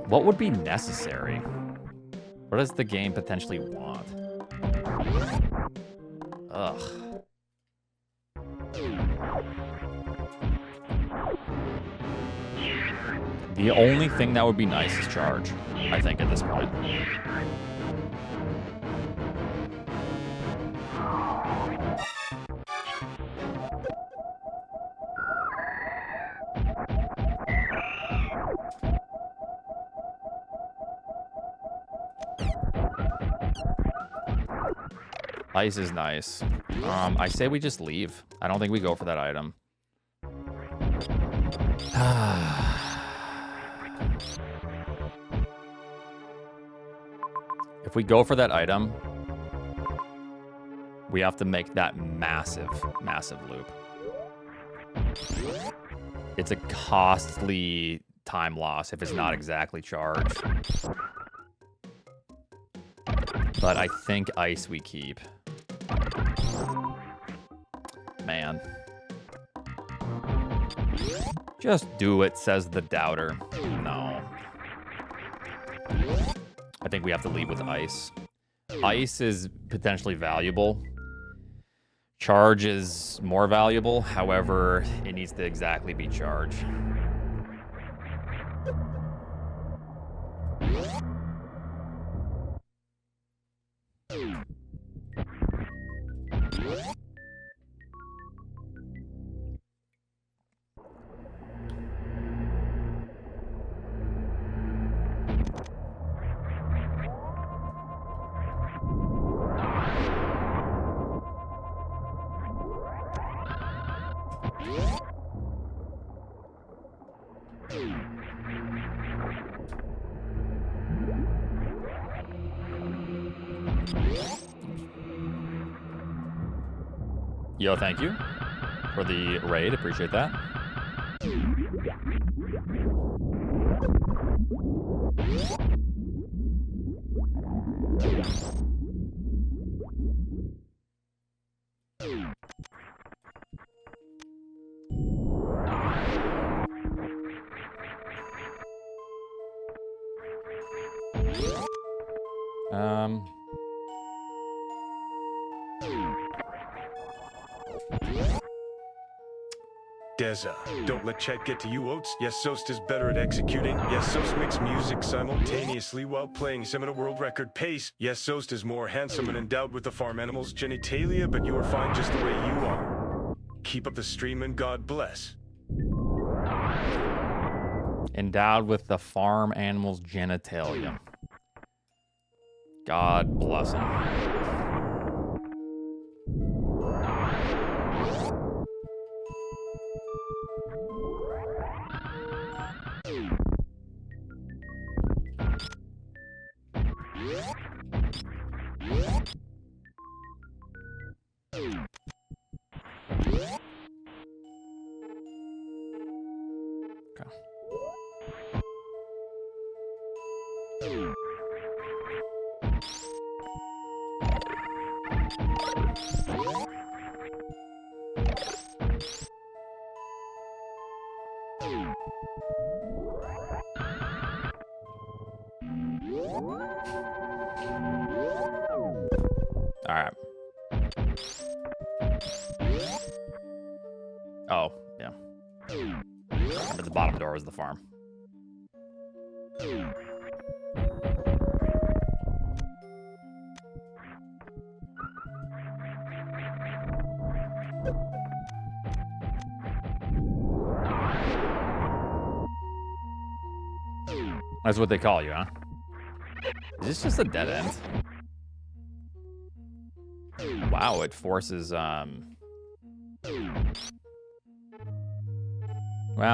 What would be necessary? What does the game potentially want? Ugh. The only thing that would be nice is charge, I think, at this point. Ice is nice. I say we just leave. I don't think we go for that item. If we go for that item, we have to make that massive, massive loop. It's a costly time loss if it's not exactly charged. But I think ice we keep. Man. Just do it, says the doubter. No. I think we have to leave with ice. Ice is potentially valuable. Charge is more valuable. However, it needs to exactly be charged. Yo, thank you for the raid. Appreciate that.
Deza, don't let chat get to you, Oats. Yes, Soast is better at executing. Yes, Soast makes music simultaneously while playing sim at a world record pace. Yes, Soast is more handsome and endowed with the farm animals genitalia, but you are fine just the way you are. Keep up the stream and God bless.
Endowed with the farm animals genitalia. God bless him. All right. Oh, yeah. Remember the bottom door was the farm. That's what they call you, huh? Is this just a dead end? Wow, it forces, well,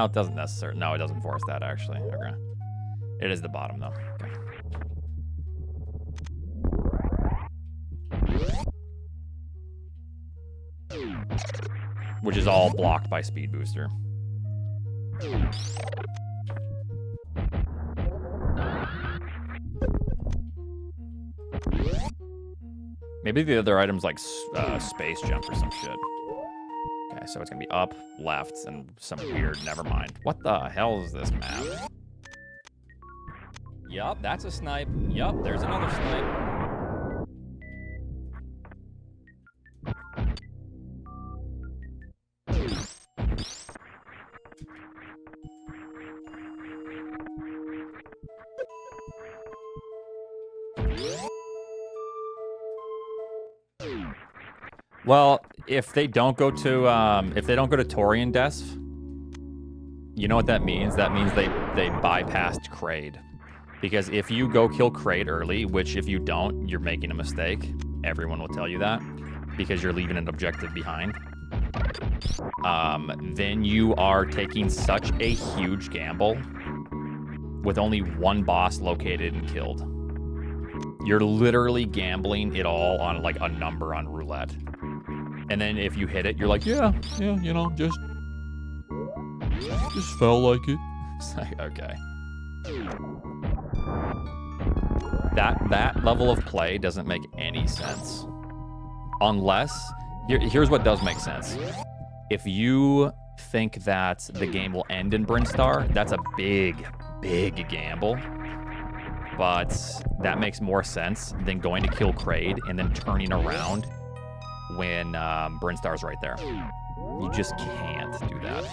it doesn't necessarily, no, it doesn't force that, actually. Okay. It is the bottom, though. Okay. Which is all blocked by Speed Booster. Maybe the other item's like space jump or some shit. Okay, so it's gonna be up, left, and some weird, never mind. What the hell is this map?
Yup, that's a snipe. Yup, there's another snipe.
Well, if they don't go to Torian Death, you know what that means? That means they bypassed Kraid. Because if you go kill Kraid early, which if you don't, you're making a mistake. Everyone will tell you that. Because you're leaving an objective behind. Then you are taking such a huge gamble with only one boss located and killed. You're literally gambling it all on like a number on roulette. And then if you hit it, you're like, yeah, you know, just felt like it. It's like, okay. That level of play doesn't make any sense. Unless, here's what does make sense. If you think that the game will end in Brinstar, that's a big, big gamble. But that makes more sense than going to kill Kraid and then turning around when Brinstar's right there. You just can't do that.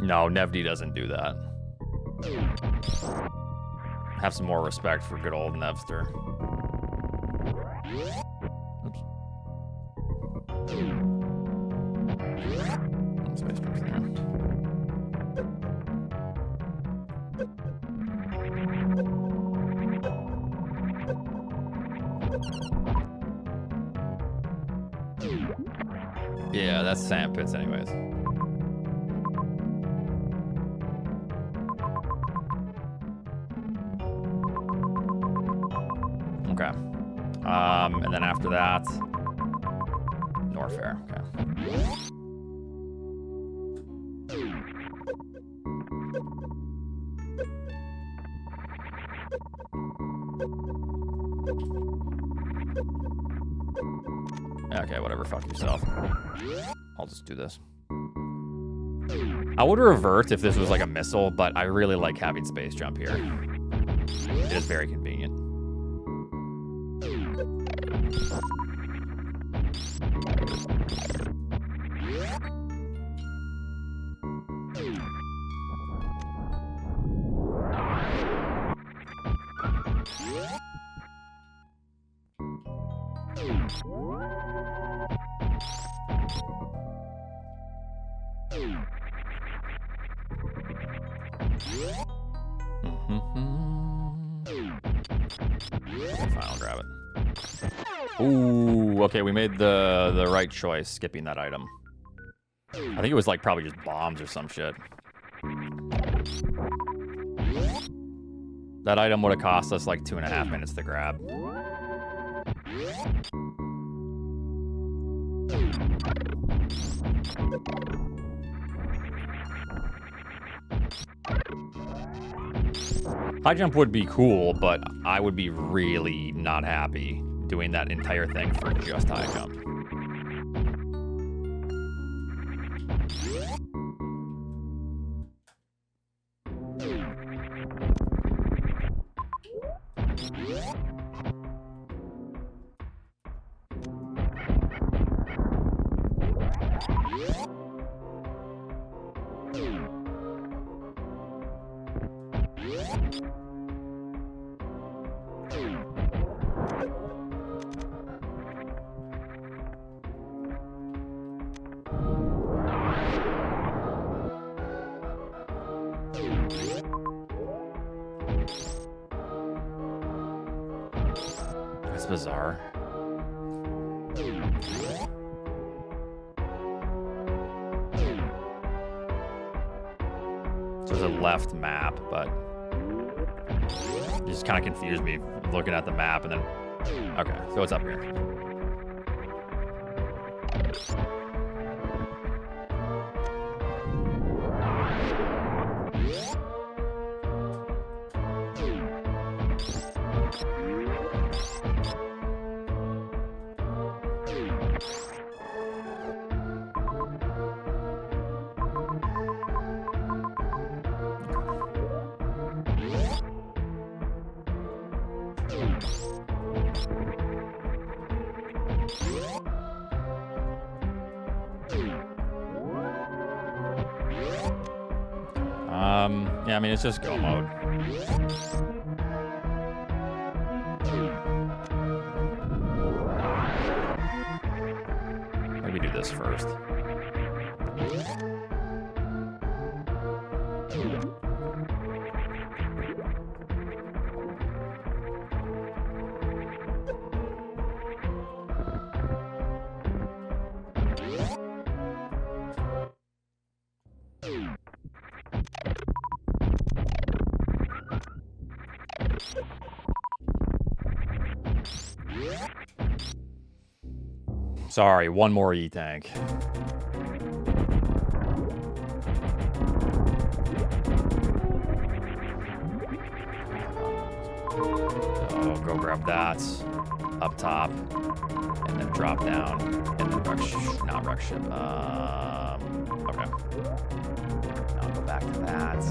No, Nevdi doesn't do that. Have some more respect for good old Nevster. Oops. Space jumps there. Yeah, that's sand pits anyways. Okay. And then after that, Norfair. Okay. Okay, whatever. Fuck yourself. I'll just do this. I would revert if this was like a missile, but I really like having space jump here. It is very convenient. Final grab it. Ooh, okay, we made the right choice skipping that item. I think it was like probably just bombs or some shit. That item would have cost us like 2.5 minutes to grab. High jump would be cool, but I would be really not happy doing that entire thing for just high jump. That's bizarre. So there's a left map, but it just kind of confused me looking at the map and then... Okay, so it's up here. Yeah, I mean, it's just go mode. Maybe do this first. Sorry, one more E-tank. So go grab that up top, and then drop down, and then not rush ship. Okay. I'll go back to that.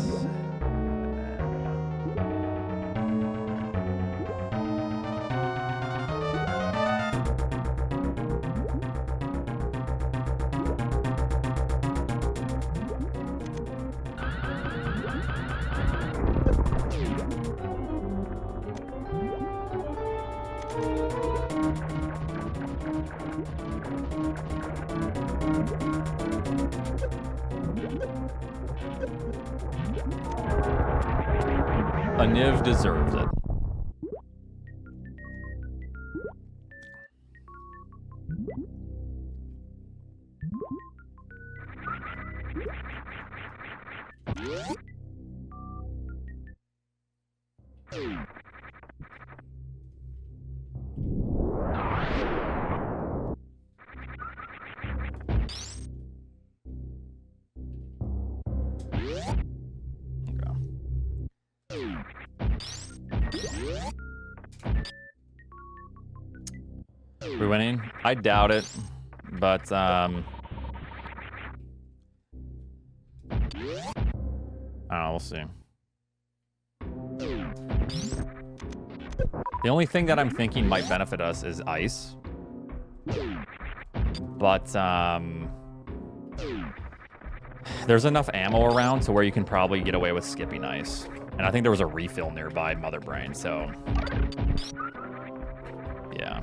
A Niv deserves it. We're winning? I doubt it, but I don't know, we'll see. The only thing that I'm thinking might benefit us is ice. But there's enough ammo around to where you can probably get away with skipping ice. And I think there was a refill nearby Mother Brain, so yeah.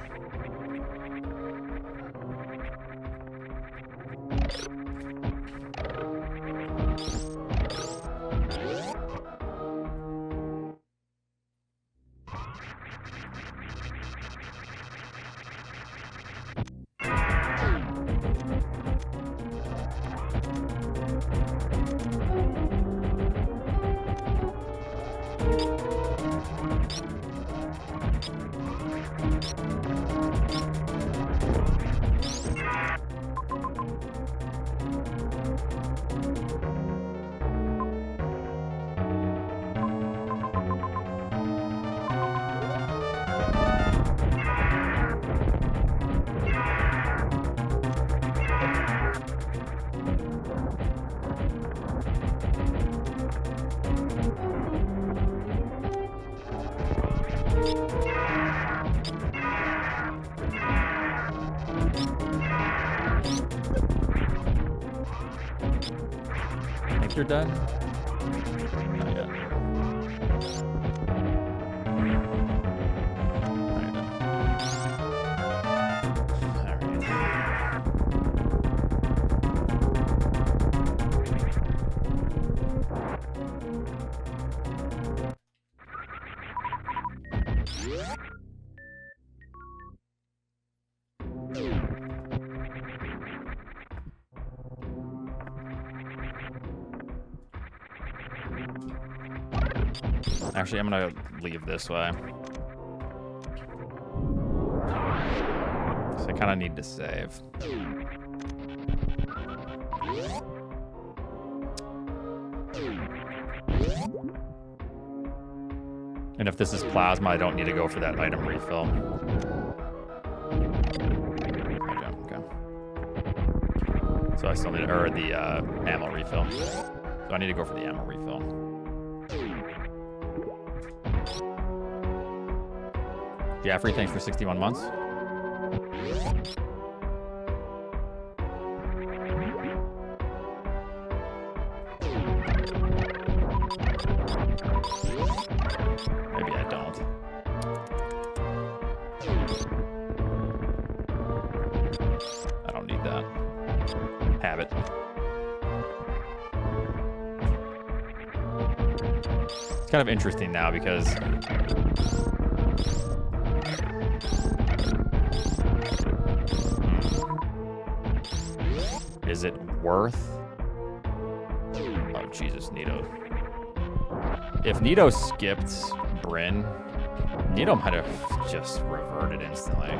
Think you're done? Not yet. Actually, I'm gonna leave this way. So I kind of need to save. And if this is plasma, I don't need to go for that item refill. Okay. So I still need, or the ammo refill. So I need to go for the ammo refill. Jaffrey, thanks for 61 months. Maybe I don't. I don't need that. Have it. It's kind of interesting now because is it worth? Oh, Jesus, Nito. If Nito skipped Bryn, Nito might have just reverted instantly.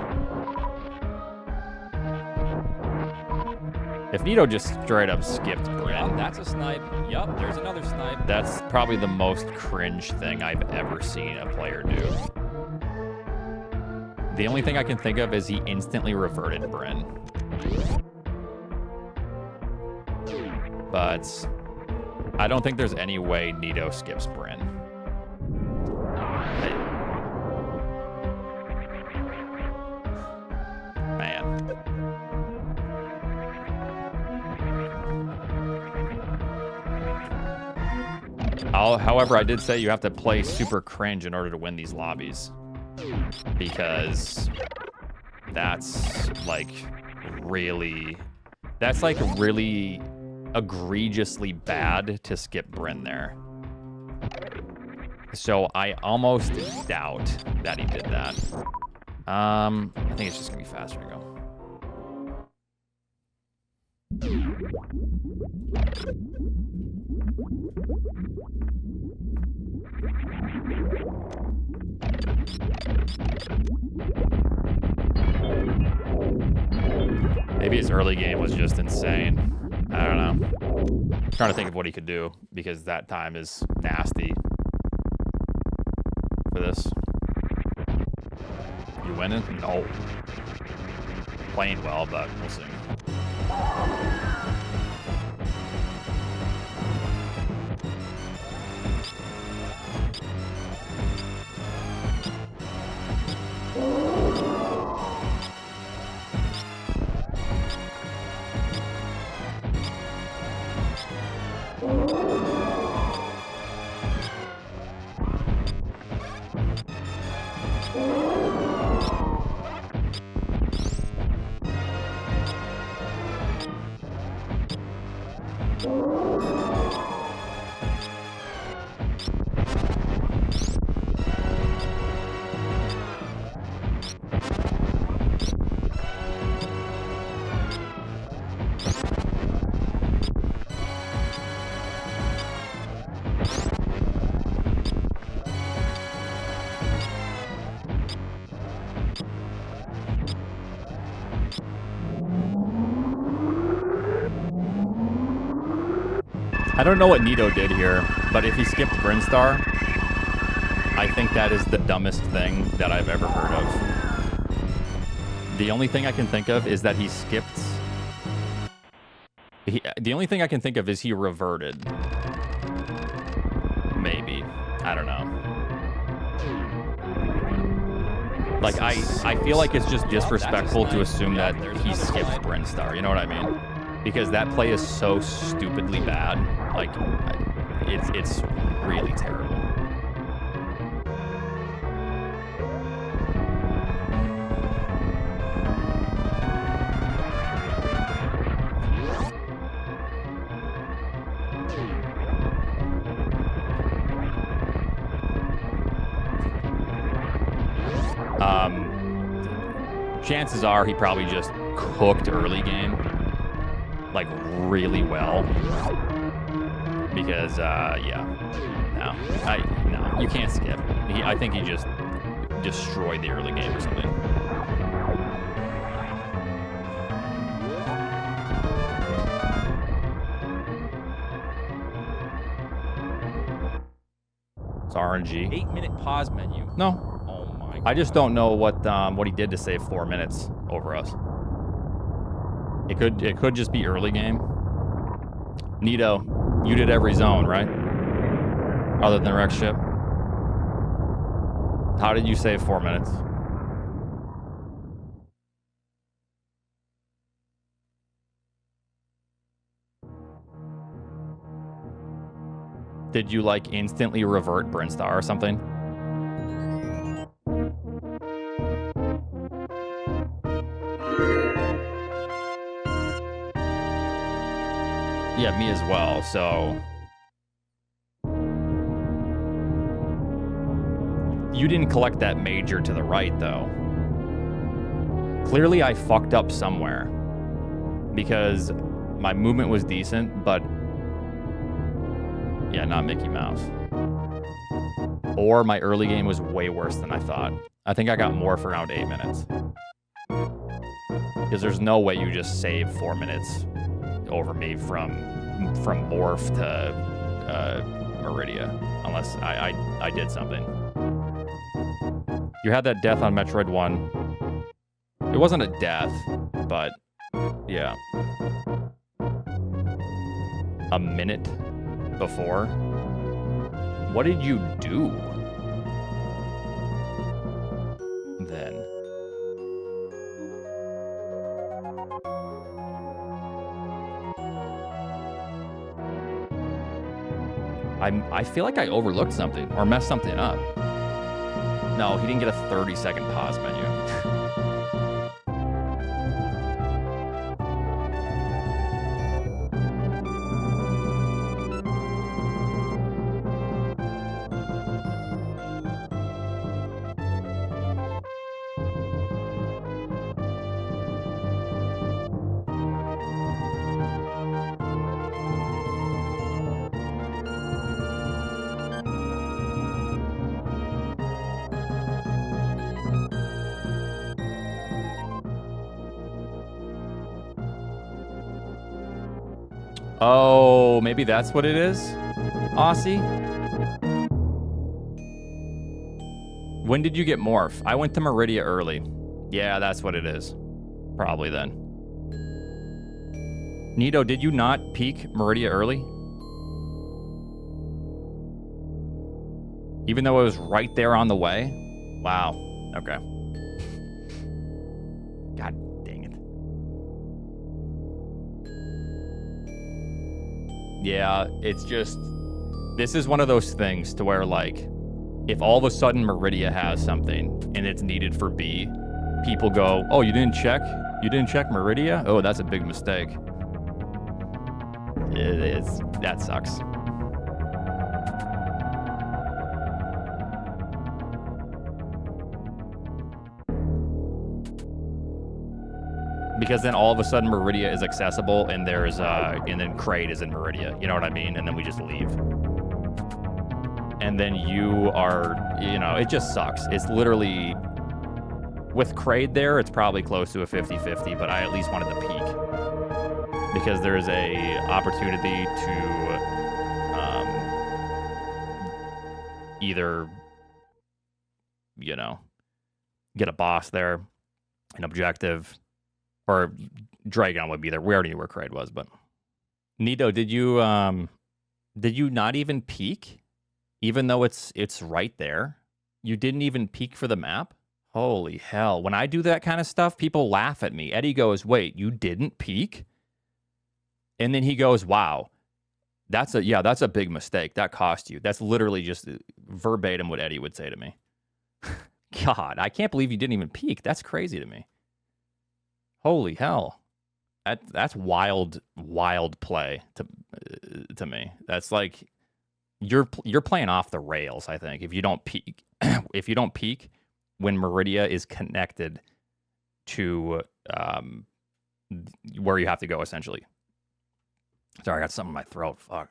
If Nito just straight up skipped Bryn.
That's a snipe. Yup, there's another snipe.
That's probably the most cringe thing I've ever seen a player do. The only thing I can think of is he instantly reverted Bryn. But I don't think there's any way Nito skips Bryn. Man. However, I did say you have to play super cringe in order to win these lobbies. Because that's like really egregiously bad to skip Bryn there. So I almost doubt that he did that. I think it's just gonna be faster to go. Maybe his early game was just insane. I don't know. I'm trying to think of what he could do because that time is nasty for this. You winning? No. Playing well, but we'll see. I don't know what Nito did here, but if he skipped Brinstar, I think that is the dumbest thing that I've ever heard of. The only thing I can think of is that he skipped... the only thing I can think of is he reverted. Maybe. I don't know. Like, I feel like it's just disrespectful to assume that he skipped Brinstar, you know what I mean? Because that play is so stupidly bad. Like, it's really terrible. Chances are he probably just cooked early game, like, really well. Because, yeah. No, you can't skip. I think he just destroyed the early game or something. It's RNG.
8-minute pause menu.
No.
Oh my God.
I just don't know what he did to save 4 minutes over us. It could just be early game. Nito, you did every zone, right? Other than wreck ship. How did you save 4 minutes? Did you, like, instantly revert Brinstar or something? Yeah, me as well, so... You didn't collect that major to the right, though. Clearly, I fucked up somewhere. Because my movement was decent, but... Yeah, not Mickey Mouse. Or my early game was way worse than I thought. I think I got more for around 8 minutes. Because there's no way you just save 4 minutes over me from Morph to Meridia, unless I did something. You had that death on Metroid 1. It wasn't a death, but yeah. A minute before? What did you do then? I feel like I overlooked something or messed something up. No, he didn't get a 30-second pause menu. Oh, maybe that's what it is? Aussie? When did you get Morph? I went to Meridia early. Yeah, that's what it is. Probably then. Nito, did you not peak Meridia early? Even though it was right there on the way? Wow. Okay. God dang it. Yeah, it's just... This is one of those things to where, like, if all of a sudden Meridia has something and it's needed for B, people go, oh, you didn't check? You didn't check Meridia? Oh, that's a big mistake. It is. That sucks. Because then all of a sudden Meridia is accessible and there's and then Kraid is in Meridia. You know what I mean? And then we just leave. And then you are, you know, it just sucks. It's literally, with Kraid there, it's probably close to a 50-50, but I at least wanted to peak. Because there's a opportunity to either, you know, get a boss there, an objective, or Dragon would be there. We already knew where Kraid was, but Nito, did you not even peek? Even though it's right there? You didn't even peek for the map? Holy hell. When I do that kind of stuff, people laugh at me. Eddie goes, wait, you didn't peek? And then he goes, wow, that's a big mistake. That cost you. That's literally just verbatim what Eddie would say to me. God, I can't believe you didn't even peek. That's crazy to me. Holy hell. That's wild play to me. That's like you're playing off the rails, I think. If you don't peek when Meridia is connected to where you have to go, essentially. Sorry, I got something in my throat. Fuck.